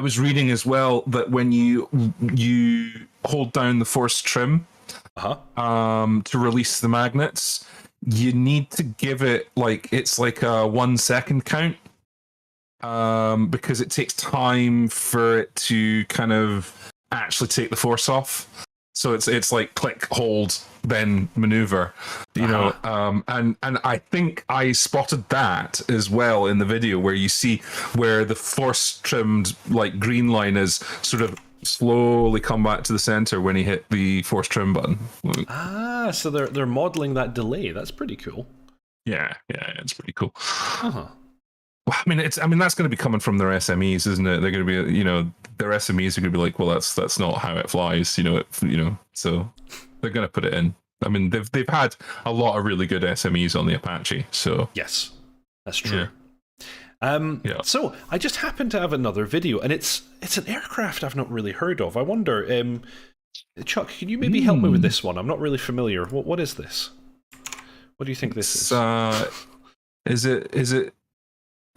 [SPEAKER 2] was reading as well that when you hold down the force trim to release the magnets, you need to give it it's like a 1 second count, because it takes time for it to kind of actually take the force off. So it's like click, hold, then maneuver, you know. And I think I spotted that as well in the video where you see where the force trimmed like green line is sort of slowly come back to the center when he hit the force trim button.
[SPEAKER 1] So they're modeling that delay. That's pretty cool.
[SPEAKER 2] Yeah, it's pretty cool. Well, I mean, that's going to be coming from their SMEs, isn't it? They're going to be, their SMEs are going to be like, well, that's not how it flies, so they're going to put it in. I mean, they've had a lot of really good SMEs on the Apache, so
[SPEAKER 1] yes, that's true. Yeah. So I just happen to have another video, and it's an aircraft I've not really heard of. I wonder, Chuck, can you maybe help me with this one? I'm not really familiar. What is this? What do you think this is?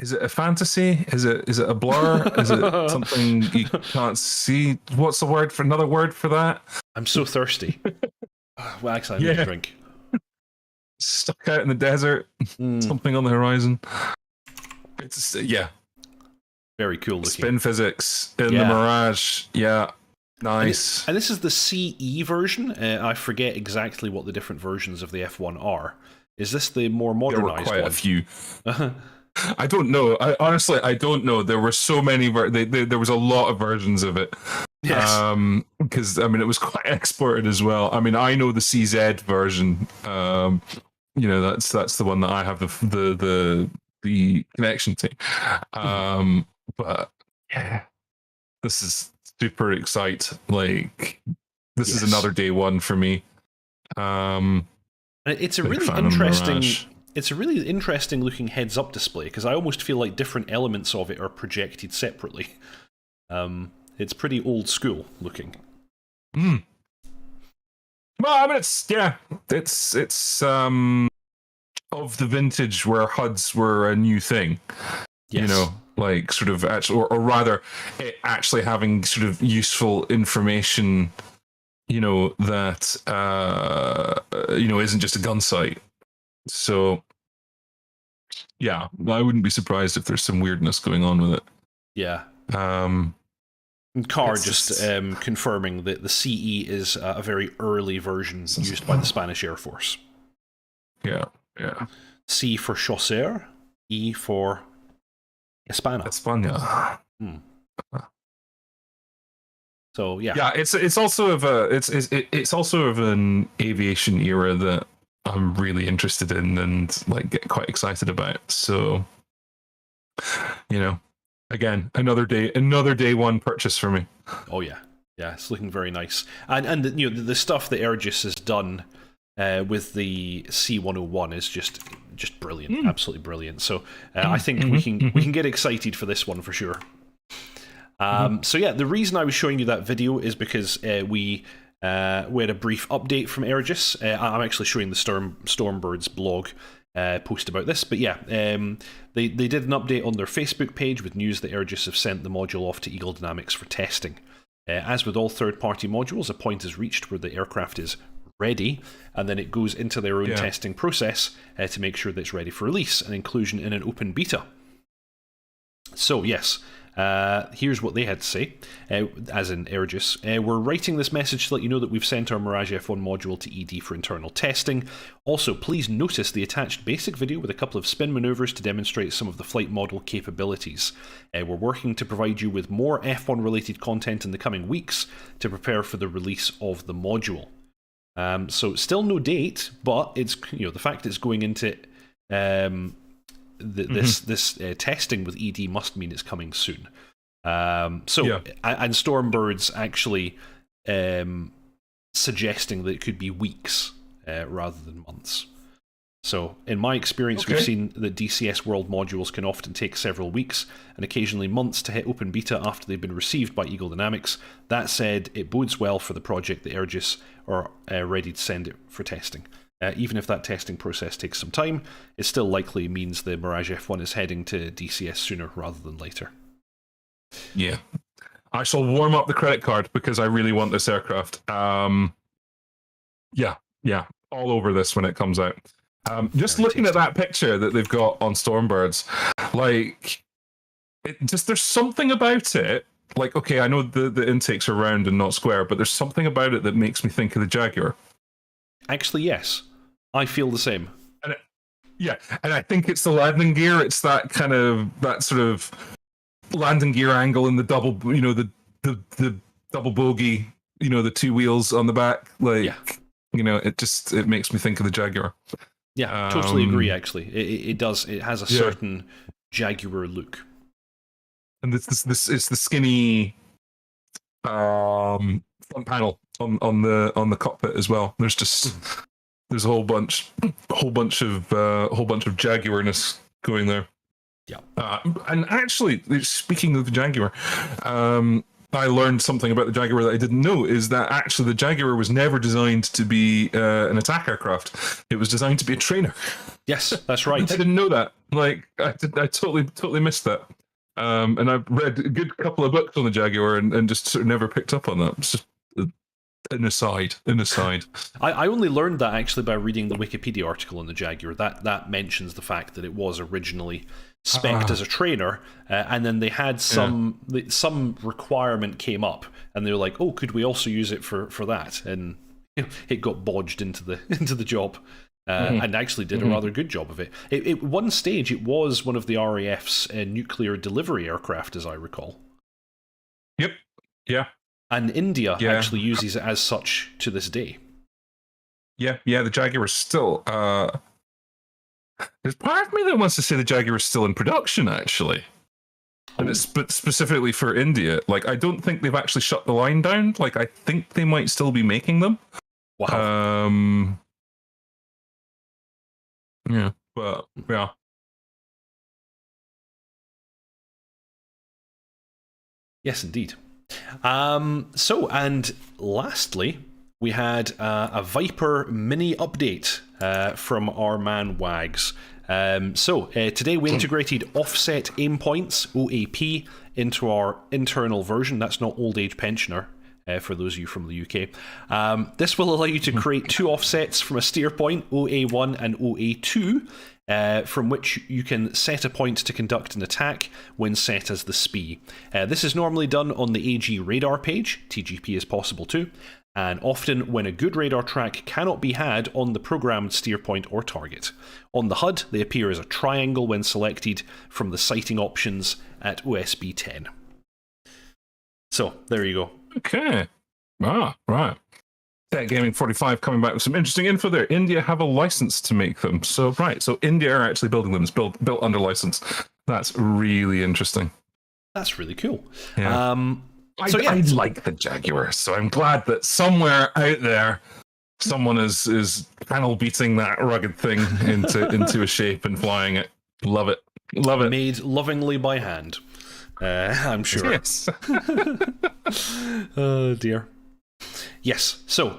[SPEAKER 1] Is it a fantasy? Is it a blur? Is it something you can't see? What's another word for that? I'm so thirsty. Well, actually, I need a drink.
[SPEAKER 2] Stuck out in the desert. Something on the horizon. It's
[SPEAKER 1] very cool looking.
[SPEAKER 2] Spin physics in the Mirage. Yeah, nice.
[SPEAKER 1] And this is the CE version. I forget exactly what the different versions of the F1 are. Is this the more modernized one?
[SPEAKER 2] There were quite a few. I don't know. Honestly, I don't know. There were so many. There was a lot of versions of it.
[SPEAKER 1] Yes.
[SPEAKER 2] Because it was quite exported as well. I mean, I know the CZ version. That's the one that I have the connection to. But yeah, this is super exciting. Like, this is another day one for me.
[SPEAKER 1] It's a really interesting. It's a really interesting looking heads-up display because I almost feel like different elements of it are projected separately. It's pretty old school looking.
[SPEAKER 2] Well, I mean, it's of the vintage where HUDs were a new thing. Yes. Like sort of actually, or rather, it actually having sort of useful information. That isn't just a gun sight. So, yeah, I wouldn't be surprised if there's some weirdness going on with it.
[SPEAKER 1] Yeah. Carr just confirming that the CE is a very early version used by the Spanish Air Force.
[SPEAKER 2] Yeah.
[SPEAKER 1] C for chasseur, E for España. So yeah,
[SPEAKER 2] it's also of an aviation era that I'm really interested in and like get quite excited about. So, again, another day one purchase for me.
[SPEAKER 1] Oh yeah, it's looking very nice. And the stuff that Airgis has done with the C101 is just brilliant, absolutely brilliant. So I think we can get excited for this one for sure. So yeah, the reason I was showing you that video is because we had a brief update from Airgis. I'm actually showing the Stormbirds blog post about this, but yeah, they did an update on their Facebook page with news that Airgis have sent the module off to Eagle Dynamics for testing. As with all third-party modules, a point is reached where the aircraft is ready, and then it goes into their own testing process to make sure that it's ready for release and inclusion in an open beta. So yes, here's what they had to say, as in Airgis. We're writing this message to let you know that we've sent our Mirage F1 module to ED for internal testing. Also, please notice the attached basic video with a couple of spin maneuvers to demonstrate some of the flight model capabilities. We're working to provide you with more F1 related content in the coming weeks to prepare for the release of the module. So still no date, but it's the fact it's going into this testing with ED must mean it's coming soon. And Stormbirds actually suggesting that it could be weeks rather than months. So in my experience, we've seen that DCS World modules can often take several weeks and occasionally months to hit open beta after they've been received by Eagle Dynamics. That said, it bodes well for the project that Airgis are ready to send it for testing. Even if that testing process takes some time, it still likely means the Mirage F1 is heading to DCS sooner rather than later.
[SPEAKER 2] Yeah. I shall warm up the credit card because I really want this aircraft. Yeah, all over this when it comes out. Just looking at that picture that they've got on Stormbirds, like, there's something about it. Like, okay, I know the intakes are round and not square, but there's something about it that makes me think of the Jaguar.
[SPEAKER 1] Actually, yes. I feel the same.
[SPEAKER 2] And I think it's the landing gear. It's that sort of landing gear angle in the double, the double bogey, the two wheels on the back. Like, it makes me think of the Jaguar.
[SPEAKER 1] Yeah, totally agree, actually. It does. It has a certain Jaguar look.
[SPEAKER 2] And it's the skinny front panel on the cockpit as well. There's a whole bunch of Jaguarness going there.
[SPEAKER 1] Yeah.
[SPEAKER 2] And actually, speaking of the Jaguar, I learned something about the Jaguar that I didn't know, is that actually the Jaguar was never designed to be an attack aircraft. It was designed to be a trainer.
[SPEAKER 1] Yes, that's right.
[SPEAKER 2] I didn't know that. Like, I totally missed that. And I've read a good couple of books on the Jaguar and just sort of never picked up on that. It's just an aside.
[SPEAKER 1] I only learned that actually by reading the Wikipedia article on the Jaguar. That mentions the fact that it was originally spec'd as a trainer, and then they had some requirement came up, and they were like, "Oh, could we also use it for that?" And it got bodged into the job, and actually did a rather good job of it. At one stage, it was one of the RAF's nuclear delivery aircraft, as I recall.
[SPEAKER 2] Yep. Yeah.
[SPEAKER 1] And India actually uses it as such to this day.
[SPEAKER 2] Yeah. The Jaguar is still. There's part of me that wants to say the Jaguar is still in production, actually. And it's specifically for India. Like, I don't think they've actually shut the line down. Like, I think they might still be making them.
[SPEAKER 1] Wow.
[SPEAKER 2] Yeah, but yeah.
[SPEAKER 1] Yes, indeed. So, and lastly, we had a Viper mini update from our man Wags. Today we integrated offset aim points, OAP, into our internal version. That's not old age pensioner, for those of you from the UK. This will allow you to create two offsets from a steer point, OA1 and OA2, from which you can set a point to conduct an attack when set as the SPI. This is normally done on the AG radar page. TGP is possible too. And often when a good radar track cannot be had on the programmed steer point or target. On the HUD, they appear as a triangle when selected from the sighting options at OSB 10. So, there you go.
[SPEAKER 2] Okay. Ah, right. Tech Gaming 45 coming back with some interesting info there. India have a license to make them. So India are actually building them. It's built under license. That's really interesting.
[SPEAKER 1] That's really cool.
[SPEAKER 2] Yeah. I like the Jaguar, so I'm glad that somewhere out there someone is panel beating that rugged thing into a shape and flying it. Love it.
[SPEAKER 1] Made lovingly by hand, I'm sure.
[SPEAKER 2] Yes.
[SPEAKER 1] Oh dear. Yes. So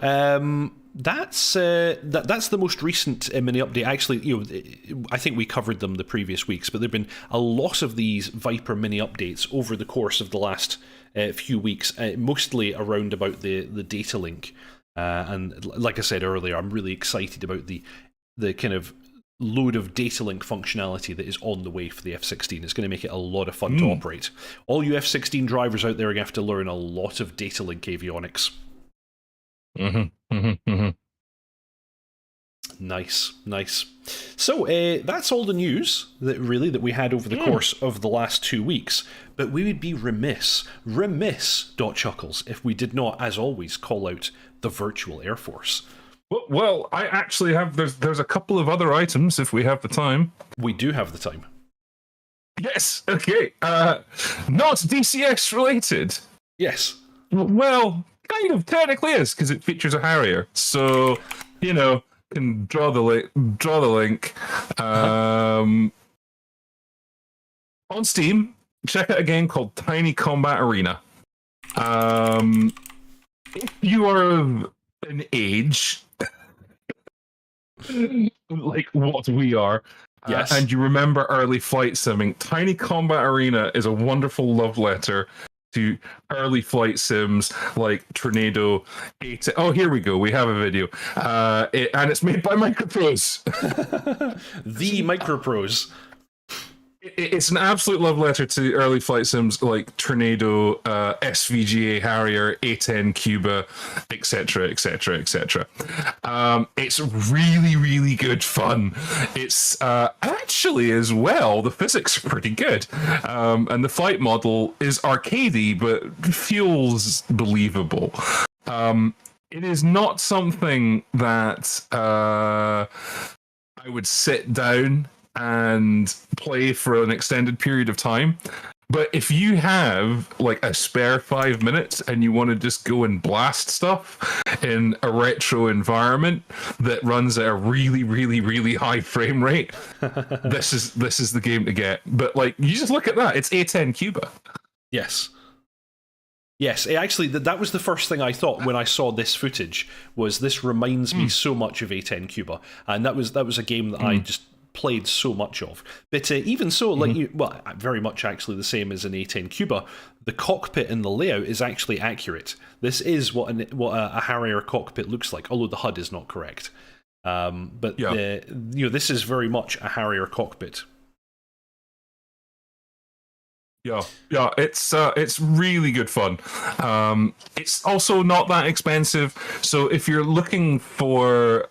[SPEAKER 1] that's the most recent mini update. Actually, I think we covered them the previous weeks, but there've been a lot of these Viper mini updates over the course of the last few weeks, mostly around about the data link. And like I said earlier, I'm really excited about the kind of load of data link functionality that is on the way for the F-16. It's going to make it a lot of fun to operate. All you F-16 drivers out there are going to have to learn a lot of data link avionics. Nice. So that's all the news that we had over the course of the last 2 weeks. But we would be remiss, dotChuckles, if we did not, as always, call out the virtual Air Force.
[SPEAKER 2] Well, I actually have. There's a couple of other items if we have the time.
[SPEAKER 1] We do have the time.
[SPEAKER 2] Yes. Okay. Not DCS related.
[SPEAKER 1] Yes.
[SPEAKER 2] Well, kind of technically is because it features a Harrier. So can draw the link. On Steam, check out a game called Tiny Combat Arena. If you are of an age like what we are.
[SPEAKER 1] Yes.
[SPEAKER 2] And you remember early flight simming. Tiny Combat Arena is a wonderful love letter to early flight sims like Tornado 8. Oh, here we go. We have a video. And it's made by Microprose.
[SPEAKER 1] The Microprose.
[SPEAKER 2] It's an absolute love letter to early flight sims like Tornado, SVGA Harrier, A10 Cuba, etc., etc., etc. It's really, really good fun. It's actually, as well, the physics are pretty good. And the flight model is arcadey, but feels believable. It is not something that I would sit down and play for an extended period of time. But if you have like a spare 5 minutes and you want to just go and blast stuff in a retro environment that runs at a really, really, really high frame rate, this is the game to get. But like, you just look at that; it's A10 Cuba.
[SPEAKER 1] Yes. Yes, actually, that was the first thing I thought when I saw this footage. Was this reminds me so much of A10 Cuba, and that was a game that I just played so much of. But even so, like very much actually the same as in A10 Cuba, the cockpit and the layout is actually accurate. This is what a Harrier cockpit looks like, although the HUD is not correct. But this is very much a Harrier cockpit.
[SPEAKER 2] Yeah, it's really good fun. It's also not that expensive, so if you're looking for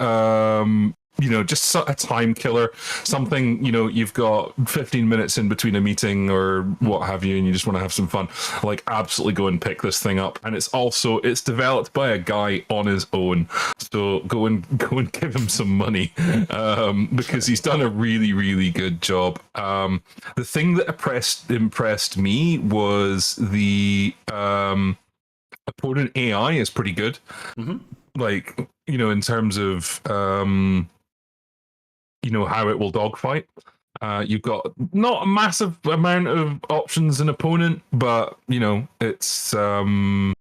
[SPEAKER 2] just a time killer, something, you've got 15 minutes in between a meeting or what have you, and you just want to have some fun, like, absolutely go and pick this thing up. And it's developed by a guy on his own, so go and give him some money, because he's done a really, really good job. The thing that impressed me was the opponent AI is pretty good. Like, in terms of how it will dogfight. You've got not a massive amount of options in opponent, but it's early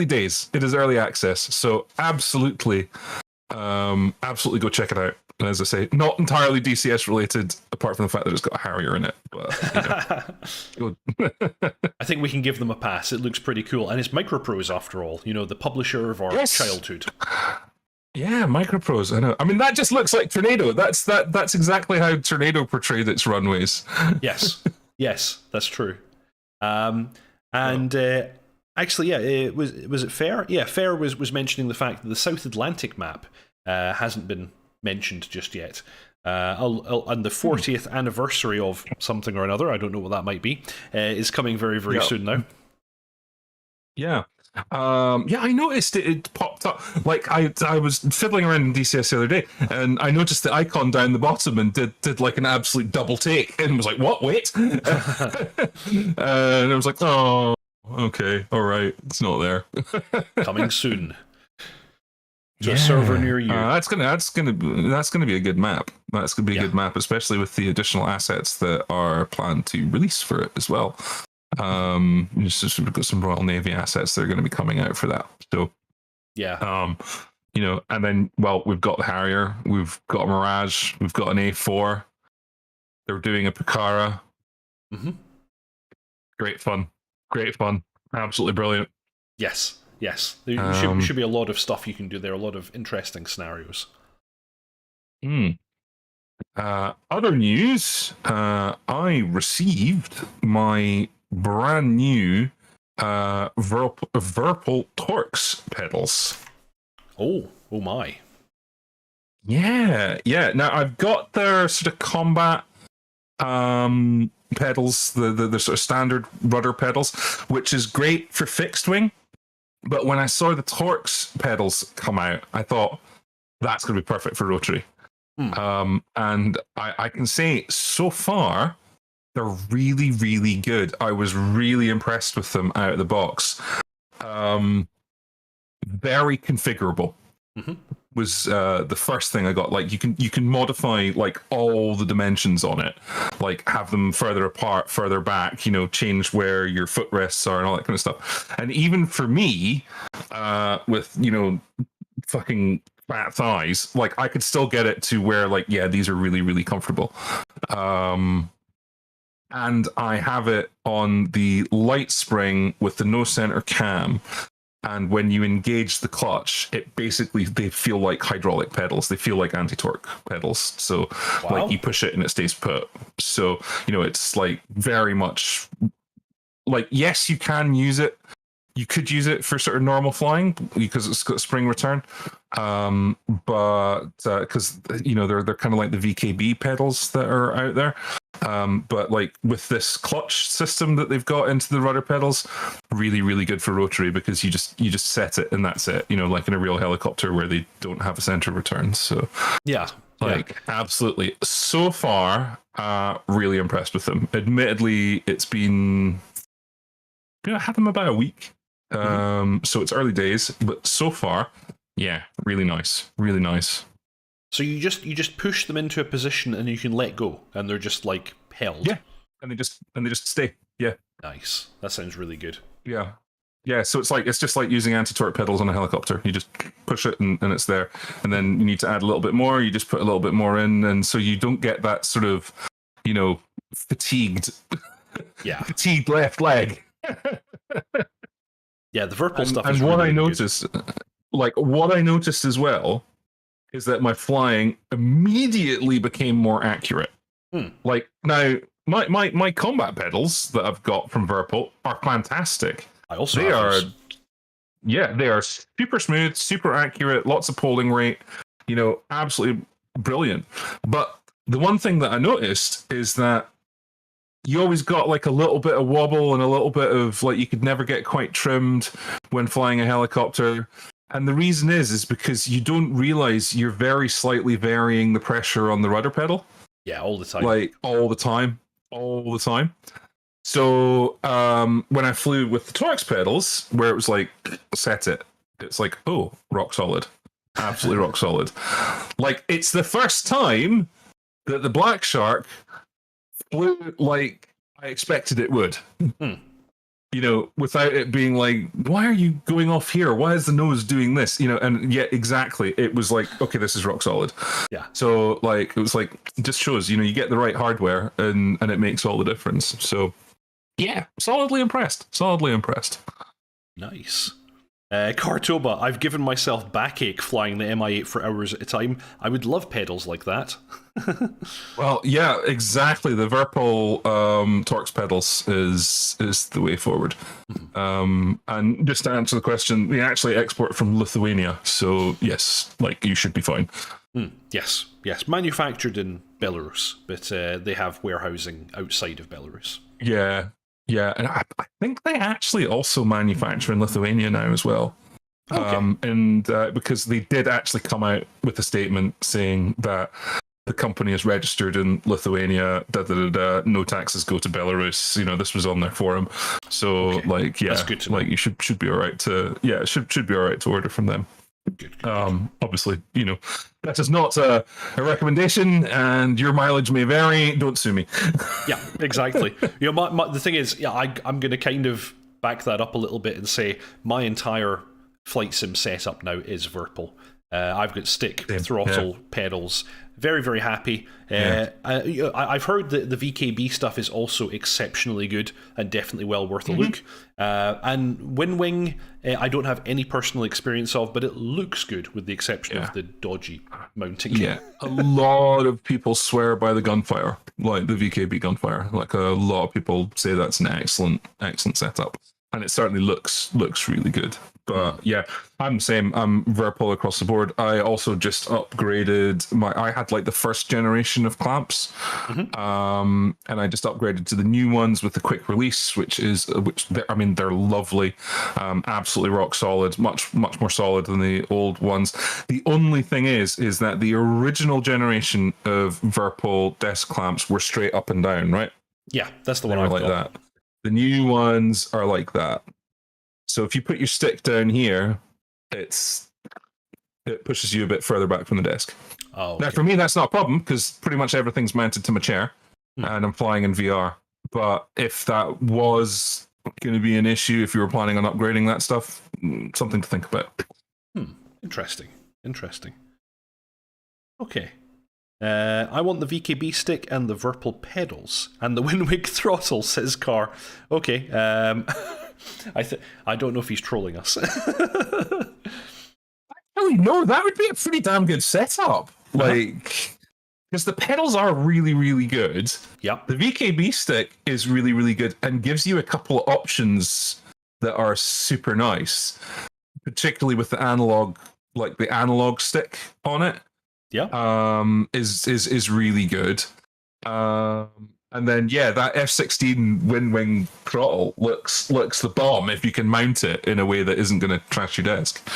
[SPEAKER 2] days. It is early access, so absolutely go check it out. And as I say, not entirely DCS related, apart from the fact that it's got a Harrier in it. But
[SPEAKER 1] I think we can give them a pass. It looks pretty cool, and it's Microprose after all. The publisher of our childhood.
[SPEAKER 2] Yeah, Microprose. I know. I mean, that just looks like Tornado. That's exactly how Tornado portrayed its runways.
[SPEAKER 1] Yes, that's true. Actually, yeah, was it Fair? Yeah, Fair was mentioning the fact that the South Atlantic map hasn't been mentioned just yet. And the 40th anniversary of something or another, I don't know what that might be, is coming very, very soon now.
[SPEAKER 2] Yeah. I noticed it popped up. Like, I was fiddling around in DCS the other day, and I noticed the icon down the bottom and did like an absolute double take, and was like, "What? Wait!" And I was like, "Oh, okay, all right, it's not there."
[SPEAKER 1] Coming soon to a server near you.
[SPEAKER 2] That's gonna be a good map. That's gonna be a good map, especially with the additional assets that are planned to release for it as well. We've got some Royal Navy assets that are going to be coming out for that. So and then, we've got the Harrier, we've got a Mirage, we've got an A4. They're doing a Pucara. Great fun, absolutely brilliant.
[SPEAKER 1] Yes. There should be a lot of stuff you can do there. A lot of interesting scenarios.
[SPEAKER 2] Other news, I received my brand new Verpal Torx pedals.
[SPEAKER 1] Oh my.
[SPEAKER 2] Yeah. Now I've got their sort of combat pedals, the sort of standard rudder pedals, which is great for fixed wing. But when I saw the Torx pedals come out, I thought that's going to be perfect for rotary. And I can say so far they're really, really good. I was really impressed with them out of the box. Very configurable was the first thing I got. Like, you can modify like all the dimensions on it, like have them further apart, further back, change where your footrests are and all that kind of stuff. And even for me, with fucking fat thighs, like I could still get it to where like, yeah, these are really, really comfortable. And I have it on the light spring with the no center cam. And when you engage the clutch, they feel like hydraulic pedals. They feel like anti-torque pedals. So like you push it and it stays put. So, it's like very much like, yes, you can use it. You could use it for sort of normal flying because it's got spring return. But because, they're kind of like the VKB pedals that are out there. But like with this clutch system that they've got into the rudder pedals, really, really good for rotary because you just set it and that's it, like in a real helicopter where they don't have a center of return. So absolutely. So far, really impressed with them. Admittedly, it's been, I had them about a week. So it's early days, but so far, yeah, really nice. Really nice.
[SPEAKER 1] So you just push them into a position and you can let go, and they're just like held.
[SPEAKER 2] Yeah, and they just stay. Yeah,
[SPEAKER 1] nice. That sounds really good.
[SPEAKER 2] Yeah, yeah. So it's just like using anti-torque pedals on a helicopter. You just push it and it's there, and then you need to add a little bit more. You just put a little bit more in, and so you don't get that sort of fatigued, fatigued left leg.
[SPEAKER 1] Yeah, the Virpil stuff.
[SPEAKER 2] And
[SPEAKER 1] is
[SPEAKER 2] what
[SPEAKER 1] really
[SPEAKER 2] I noticed, what I noticed as well, is that my flying immediately became more accurate. Like now, my combat pedals that I've got from Virpil are fantastic.
[SPEAKER 1] I also
[SPEAKER 2] they are super smooth, super accurate, lots of polling rate. Absolutely brilliant. But the one thing that I noticed is that you always got like a little bit of wobble and a little bit of like you could never get quite trimmed when flying a helicopter. And the reason is because you don't realize you're very slightly varying the pressure on the rudder pedal.
[SPEAKER 1] Yeah, all the time.
[SPEAKER 2] Like all the time. So when I flew with the Torx pedals, where it was like, set it, it's like, oh, rock solid. Absolutely rock solid. Like it's the first time that the Black Shark flew like I expected it would. Without it being like, why are you going off here? Why is the nose doing this? And yet exactly, it was like, okay, this is rock solid.
[SPEAKER 1] Yeah.
[SPEAKER 2] So like, it was like, it just shows, you get the right hardware and it makes all the difference. So yeah, solidly impressed.
[SPEAKER 1] Nice. Cartoba, I've given myself backache flying the Mi-8 for hours at a time. I would love pedals like that.
[SPEAKER 2] Well, yeah, exactly. The Virpil Torx pedals is the way forward. And just to answer the question, we actually export from Lithuania, so yes, like you should be fine.
[SPEAKER 1] Yes, manufactured in Belarus, but they have warehousing outside of Belarus.
[SPEAKER 2] Yeah, and I think they actually also manufacture in Lithuania now as well.
[SPEAKER 1] Okay.
[SPEAKER 2] And because they did actually come out with a statement saying that the company is registered in Lithuania, no taxes go to Belarus. This was on their forum. So
[SPEAKER 1] okay.
[SPEAKER 2] like, yeah,
[SPEAKER 1] that's good to know.
[SPEAKER 2] Like you should be all right to, should be all right to order from them.
[SPEAKER 1] Good.
[SPEAKER 2] Obviously, that is not a recommendation, and your mileage may vary. Don't sue me.
[SPEAKER 1] Yeah, exactly. The thing is, I'm going to kind of back that up a little bit and say my entire flight sim setup now is Virpil. I've got stick, throttle, pedals. Very, very happy. I've heard that the VKB stuff is also exceptionally good and definitely well worth a look. And WinWing, I don't have any personal experience of, but it looks good with the exception of the dodgy mounting.
[SPEAKER 2] Yeah, a lot of people swear by the gunfire, like the VKB gunfire. Like a lot of people say that's an excellent setup. And it certainly looks really good. But yeah, I'm the same. I'm Virpil across the board. I also just upgraded I had like the first generation of clamps, and I just upgraded to the new ones with the quick release, which they're lovely, absolutely rock solid, much more solid than the old ones. The only thing is that the original generation of Virpil desk clamps were straight up and down, right?
[SPEAKER 1] Yeah, that's the one I've
[SPEAKER 2] like
[SPEAKER 1] got.
[SPEAKER 2] that. The new ones are like that. So if you put your stick down here, it pushes you a bit further back from the desk.
[SPEAKER 1] Oh, okay.
[SPEAKER 2] Now, for me, that's not a problem because pretty much everything's mounted to my chair and I'm flying in VR. But if that was going to be an issue, if you were planning on upgrading that stuff, something to think about.
[SPEAKER 1] Interesting. Interesting. Okay. I want the VKB stick and the Virpil pedals and the Winwig throttle, says Car. Okay. I don't know if he's trolling us.
[SPEAKER 2] Actually, no, that would be a pretty damn good setup. Like, because the pedals are really, really good.
[SPEAKER 1] Yeah.
[SPEAKER 2] The VKB stick is really, really good and gives you a couple of options that are super nice, particularly with the analog, like the analog stick on it.
[SPEAKER 1] Yeah.
[SPEAKER 2] Is really good. And then that F16 Winwing throttle looks the bomb if you can mount it in a way that isn't going to trash your desk.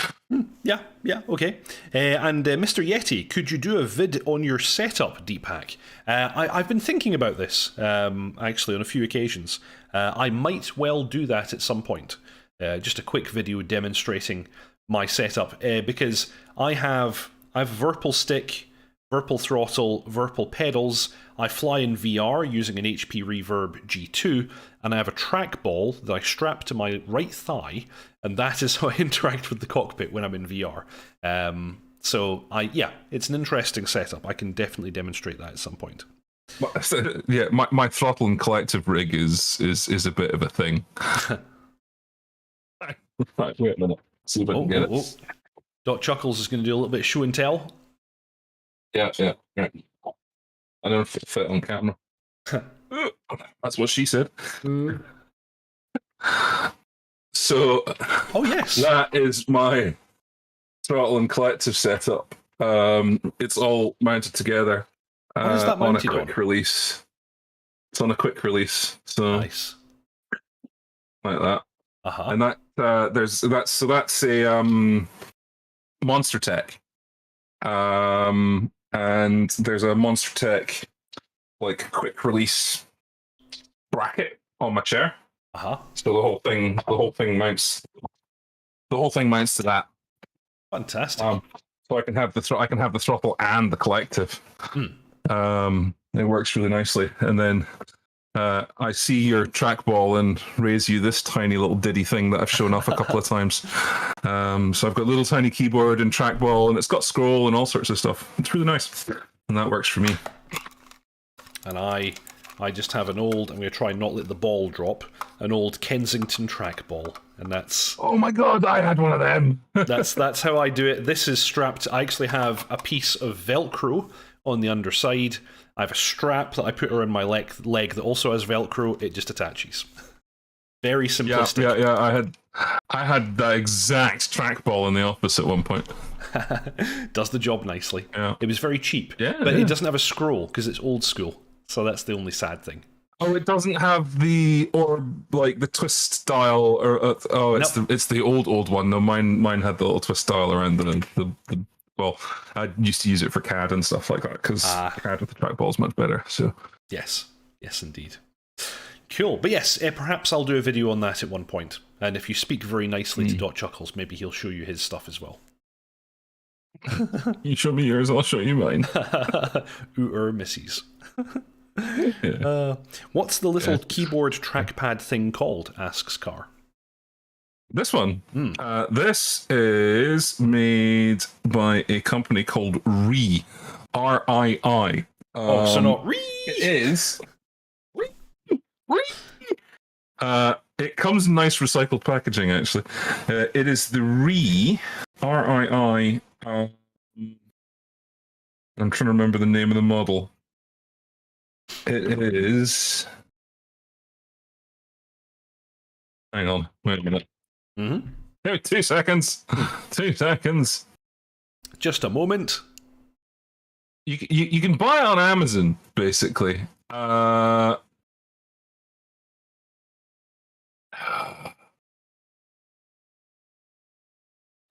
[SPEAKER 1] Yeah, okay. And Mr. Yeti, could you do a vid on your setup, Deepak? I've been thinking about this, actually, on a few occasions. I might well do that at some point. Just a quick video demonstrating my setup, because I have a Virpil stick, Virpil throttle, Virpil pedals. I fly in VR using an HP Reverb G2, and I have a trackball that I strap to my right thigh, and that is how I interact with the cockpit when I'm in VR. So it's an interesting setup. I can definitely demonstrate that at some point.
[SPEAKER 2] My throttle and collective rig is a bit of a thing. Right, wait a minute. See if I can get it.
[SPEAKER 1] dotChuckles is going to do a little bit of show and tell.
[SPEAKER 2] Yeah. I don't fit on camera. That's what she said. So,
[SPEAKER 1] yes,
[SPEAKER 2] that is my throttle and collective setup. It's all mounted together.
[SPEAKER 1] What is that mounted
[SPEAKER 2] on a quick release? It's on a quick release, so
[SPEAKER 1] nice,
[SPEAKER 2] like that. And that that's a Monster Tech. And there's a Monster Tech like quick release bracket on my chair. So the whole thing mounts to that.
[SPEAKER 1] Fantastic.
[SPEAKER 2] So I can have the throttle and the collective. It works really nicely. And then I see your trackball and raise you this tiny little diddy thing that I've shown off a couple of times. So I've got little tiny keyboard and trackball, and it's got scroll and all sorts of stuff. It's really nice, and that works for me.
[SPEAKER 1] And I just have an old, I'm going to try and not let the ball drop, an old Kensington trackball, and that's...
[SPEAKER 2] Oh my god, I had one of them!
[SPEAKER 1] that's how I do it. This is strapped, I actually have a piece of Velcro on the underside. I have a strap that I put around my leg that also has Velcro. It just attaches. Very simplistic.
[SPEAKER 2] Yeah. I had that exact trackball in the office at one point.
[SPEAKER 1] Does the job nicely.
[SPEAKER 2] Yeah.
[SPEAKER 1] It was very cheap. But it doesn't have a scroll because it's old school. So that's the only sad thing.
[SPEAKER 2] Oh, it doesn't have the twist dial, or it's the old one. No, mine had the little twist dial around the well, I used to use it for CAD and stuff like that because CAD with the trackball is much better. So
[SPEAKER 1] yes, indeed. Cool, but yes, perhaps I'll do a video on that at one point. And if you speak very nicely to dotChuckles, maybe he'll show you his stuff as well.
[SPEAKER 2] You show me yours, I'll show you mine.
[SPEAKER 1] Misses. What's the little keyboard trackpad thing called? Asks Car.
[SPEAKER 2] This one. This is made by a company called RII. RII.
[SPEAKER 1] So not RII.
[SPEAKER 2] It is. It comes in nice recycled packaging, actually. It is the RII. RII. I'm trying to remember the name of the model. It is. Hang on, wait a minute. Oh, 2 seconds. 2 seconds.
[SPEAKER 1] Just a moment.
[SPEAKER 2] You can buy it on Amazon, basically. Hang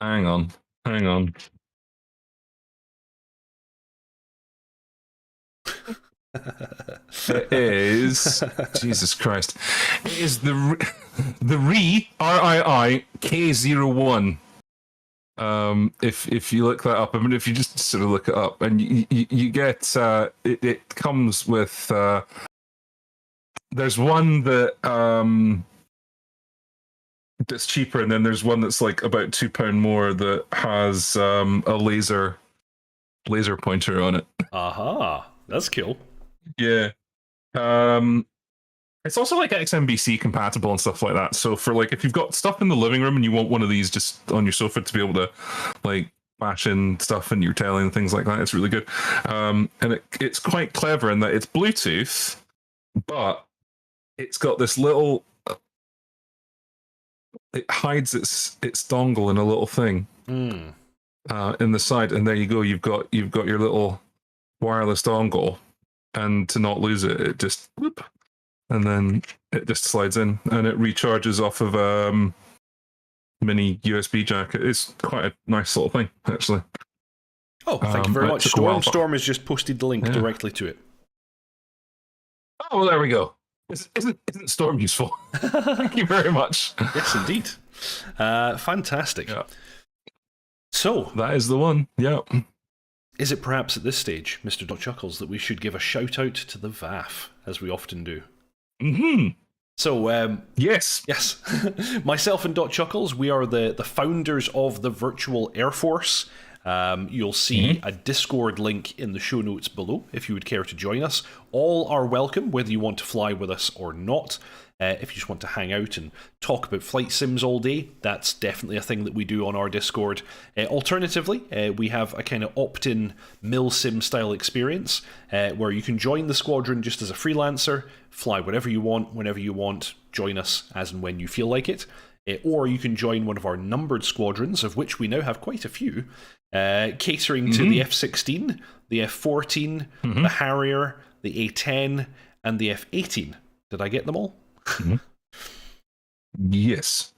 [SPEAKER 2] on. It is Jesus Christ. It is the RII K01. If you look that up, I mean, if you just sort of look it up, and you get it comes with. There's one that that's cheaper, and then there's one that's like about £2 more that has a laser pointer on it.
[SPEAKER 1] Aha, that's cool.
[SPEAKER 2] Yeah. It's also like XMBC compatible and stuff like that. So for like if you've got stuff in the living room and you want one of these just on your sofa to be able to like bash in stuff in your telly and things like that, it's really good. And it's quite clever in that it's Bluetooth, but it's got this little. It hides its dongle in a little thing in the side, and there you go. You've got your little wireless dongle, and to not lose it, it just whoop, and then it just slides in, and it recharges off of a mini USB jack. It's quite a nice little thing, actually.
[SPEAKER 1] Oh, thank you very much. Storm has just posted the link directly to it.
[SPEAKER 2] Oh, well, there we go. Isn't Storm useful? Thank you very much.
[SPEAKER 1] Yes, indeed. Fantastic.
[SPEAKER 2] Yeah.
[SPEAKER 1] So
[SPEAKER 2] that is the one. Yeah.
[SPEAKER 1] Is it perhaps at this stage, Mr. dotChuckles, that we should give a shout out to the VAF, as we often do?
[SPEAKER 2] Mm-hmm.
[SPEAKER 1] So
[SPEAKER 2] yes.
[SPEAKER 1] Myself and dotChuckles, we are the founders of the Virtual Air Force. You'll see a Discord link in the show notes below if you would care to join us. All are welcome, whether you want to fly with us or not. If you just want to hang out and talk about flight sims all day, that's definitely a thing that we do on our Discord. Alternatively, we have a kind of opt-in mil-sim style experience where you can join the squadron just as a freelancer, fly whatever you want, whenever you want, join us as and when you feel like it. Or you can join one of our numbered squadrons, of which we now have quite a few, catering to the F-16, the F-14, the Harrier, the A-10, and the F-18. Did I get them all?
[SPEAKER 2] Yes.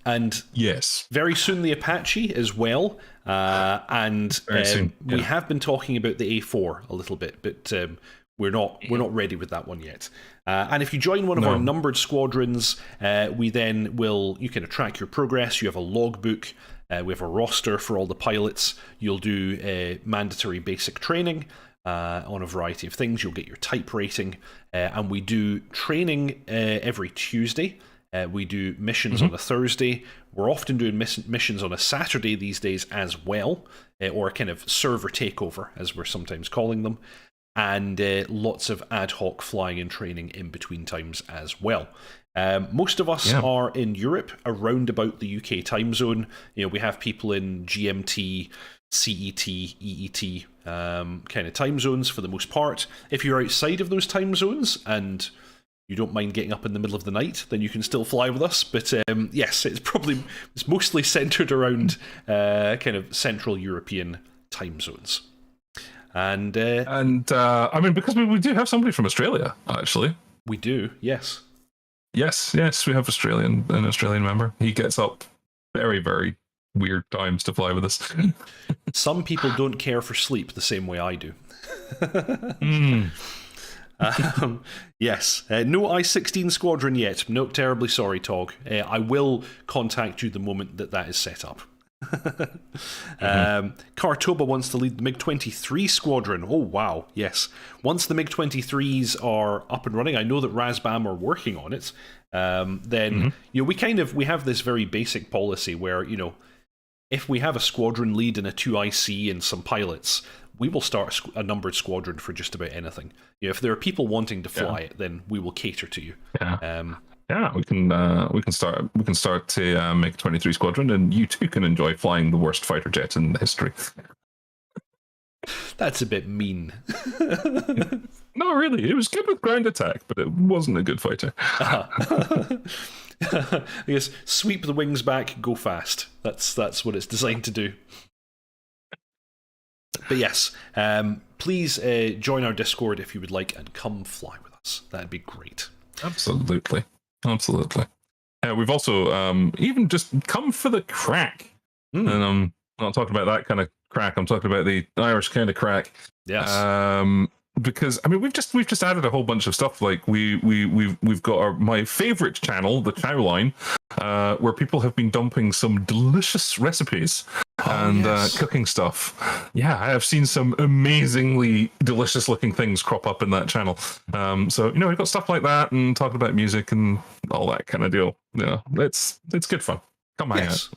[SPEAKER 1] And
[SPEAKER 2] yes,
[SPEAKER 1] very soon the Apache as well. And we have been talking about the A4 a little bit, but we're not ready with that one yet. And if you join one of our numbered squadrons, we then you can track your progress. You have a logbook. We have a roster for all the pilots. You'll do mandatory basic training on a variety of things. You'll get your type rating. And we do training every Tuesday. We do missions on a Thursday. We're often doing missions on a Saturday these days as well, or a kind of server takeover, as we're sometimes calling them. And lots of ad hoc flying and training in between times as well. Most of us are in Europe, around about the UK time zone. You know, we have people in GMT, CET, EET kind of time zones for the most part. If you're outside of those time zones and you don't mind getting up in the middle of the night, then you can still fly with us. But yes, it's mostly centered around kind of Central European time zones. And
[SPEAKER 2] I mean, because we do have somebody from Australia, actually.
[SPEAKER 1] We do, yes.
[SPEAKER 2] Yes, we have an Australian member. He gets up very, very weird times to fly with us.
[SPEAKER 1] Some people don't care for sleep the same way I do. Yes, no I-16 squadron yet. No, terribly sorry, Tog. I will contact you the moment that is set up. Kartoba wants to lead the MiG-23 squadron. Oh wow, yes. Once the MiG-23s are up and running, I know that Razbam are working on it. Then you know we have this very basic policy where, you know, if we have a squadron lead and a 2IC and some pilots, we will start a numbered squadron for just about anything. You know, if there are people wanting to fly it, then we will cater to you.
[SPEAKER 2] Yeah, we can start to make a 23 squadron, and you too can enjoy flying the worst fighter jet in history.
[SPEAKER 1] That's a bit mean.
[SPEAKER 2] No, really, it was good with ground attack, but it wasn't a good fighter.
[SPEAKER 1] I guess sweep the wings back, go fast. That's what it's designed to do. But yes, please join our Discord if you would like and come fly with us. That'd be great.
[SPEAKER 2] Absolutely. We've also even just come for the crack. And I'm not talking about that kind of crack. I'm talking about the Irish kind of crack.
[SPEAKER 1] Yes.
[SPEAKER 2] because I mean we've just added a whole bunch of stuff. Like we've got my favorite channel, the Chow Line, where people have been dumping some delicious recipes and cooking stuff. Yeah, I have seen some amazingly delicious looking things crop up in that channel. So we've got stuff like that and talking about music and all that kind of deal. Yeah, it's good fun. Come hang out.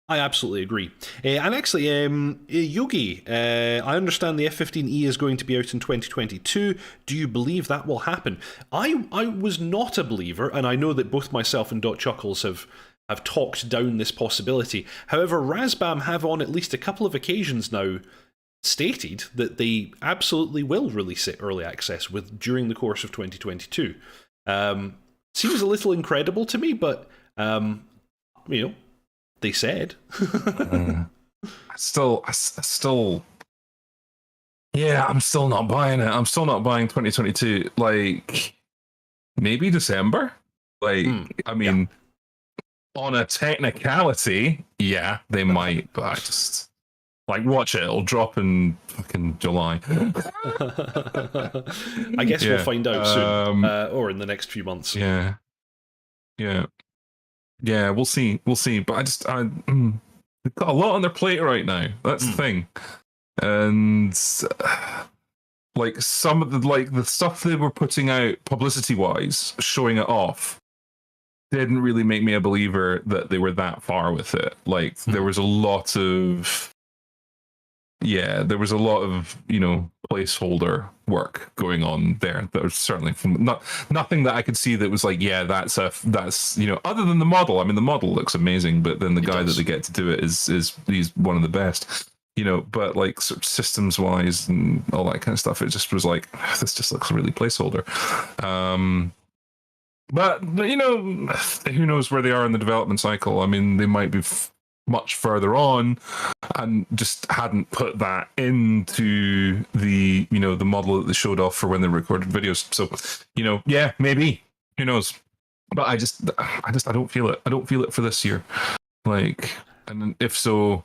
[SPEAKER 1] I absolutely agree. And actually, Yogi, I understand the F-15E is going to be out in 2022. Do you believe that will happen? I was not a believer, and I know that both myself and dotChuckles have talked down this possibility. However, Razbam have on at least a couple of occasions now stated that they absolutely will release it early access during the course of 2022. Seems a little incredible to me, but they said.
[SPEAKER 2] I'm still not buying it. I'm still not buying 2022. Like, maybe December? Like, I mean, on a technicality, yeah, they might, but I just, like, watch it. It'll drop in fucking July.
[SPEAKER 1] I guess we'll find out soon, or in the next few months.
[SPEAKER 2] Yeah, we'll see. But they've got a lot on their plate right now. That's the thing. And like some of the stuff they were putting out publicity-wise, showing it off, didn't really make me a believer that they were that far with it. Like there was a lot of placeholder work going on there. That was certainly nothing that I could see that was like, that's other than the model. I mean, the model looks amazing, but then the guy that they get to do it is he's one of the best. But like sort of systems wise and all that kind of stuff, it just was like, this just looks really placeholder. But who knows where they are in the development cycle? I mean, they might be much further on and just hadn't put that into the the model that they showed off for when they recorded videos. So maybe, who knows? But I don't feel it. I don't feel it for this year. Like, and if so,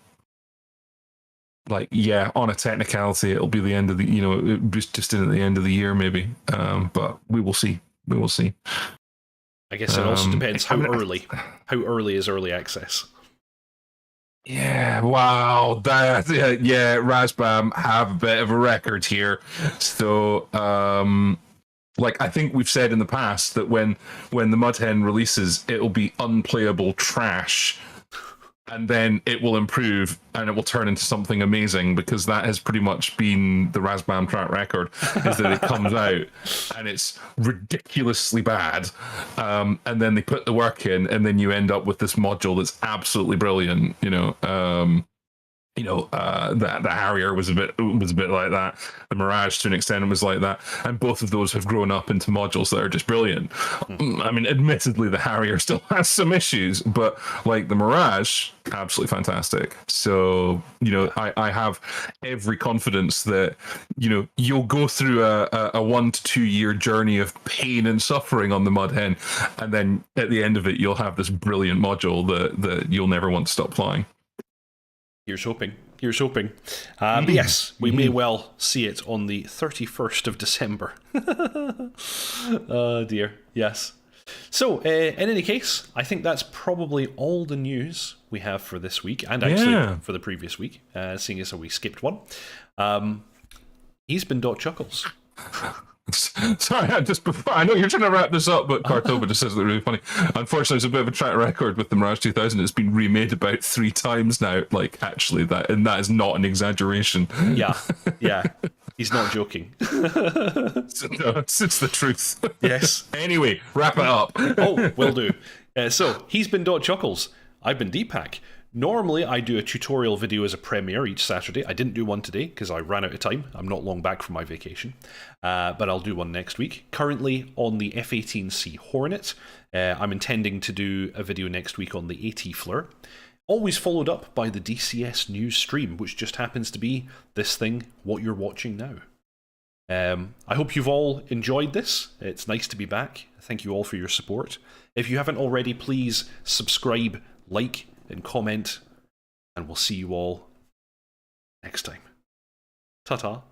[SPEAKER 2] like, on a technicality, it'll be the end of the just in at the end of the year maybe. But we will see.
[SPEAKER 1] I guess it also depends how early is early access.
[SPEAKER 2] Yeah, wow. Razbam have a bit of a record here. So, like I think we've said in the past that when the Mudhen releases, it'll be unplayable trash. And then it will improve and it will turn into something amazing, because that has pretty much been the Razbam track record, is that it comes out and it's ridiculously bad. And then they put the work in and then you end up with this module that's absolutely brilliant. The Harrier was a bit like that. The Mirage, to an extent, was like that, and both of those have grown up into modules that are just brilliant. I mean, admittedly, the Harrier still has some issues, but like the Mirage, absolutely fantastic. So I have every confidence that you'll go through a 1 to 2 year journey of pain and suffering on the Mudhen, and then at the end of it, you'll have this brilliant module that you'll never want to stop flying.
[SPEAKER 1] Here's hoping. But yes, we may well see it on the 31st of December. Oh dear, yes. So, in any case, I think that's probably all the news we have for this week, and actually for the previous week, seeing as we skipped one. He's been dotChuckles.
[SPEAKER 2] Sorry, just before, I know you're trying to wrap this up, but Kartoba just says it's really funny. Unfortunately, there's a bit of a track record with the Mirage 2000. It's been remade about 3 times now. Like, actually, that is not an exaggeration.
[SPEAKER 1] Yeah. He's not joking.
[SPEAKER 2] No, it's the truth.
[SPEAKER 1] Yes.
[SPEAKER 2] Anyway, wrap it up.
[SPEAKER 1] Oh, will do. So, he's been dotChuckles. I've been Deepak. Normally, I do a tutorial video as a premiere each Saturday. I didn't do one today because I ran out of time. I'm not long back from my vacation. But I'll do one next week. Currently on the F-18C Hornet. I'm intending to do a video next week on the AT Fleur. Always followed up by the DCS news stream, which just happens to be this thing, what you're watching now. I hope you've all enjoyed this. It's nice to be back. Thank you all for your support. If you haven't already, please subscribe, like, and comment, and we'll see you all next time. Ta-ta.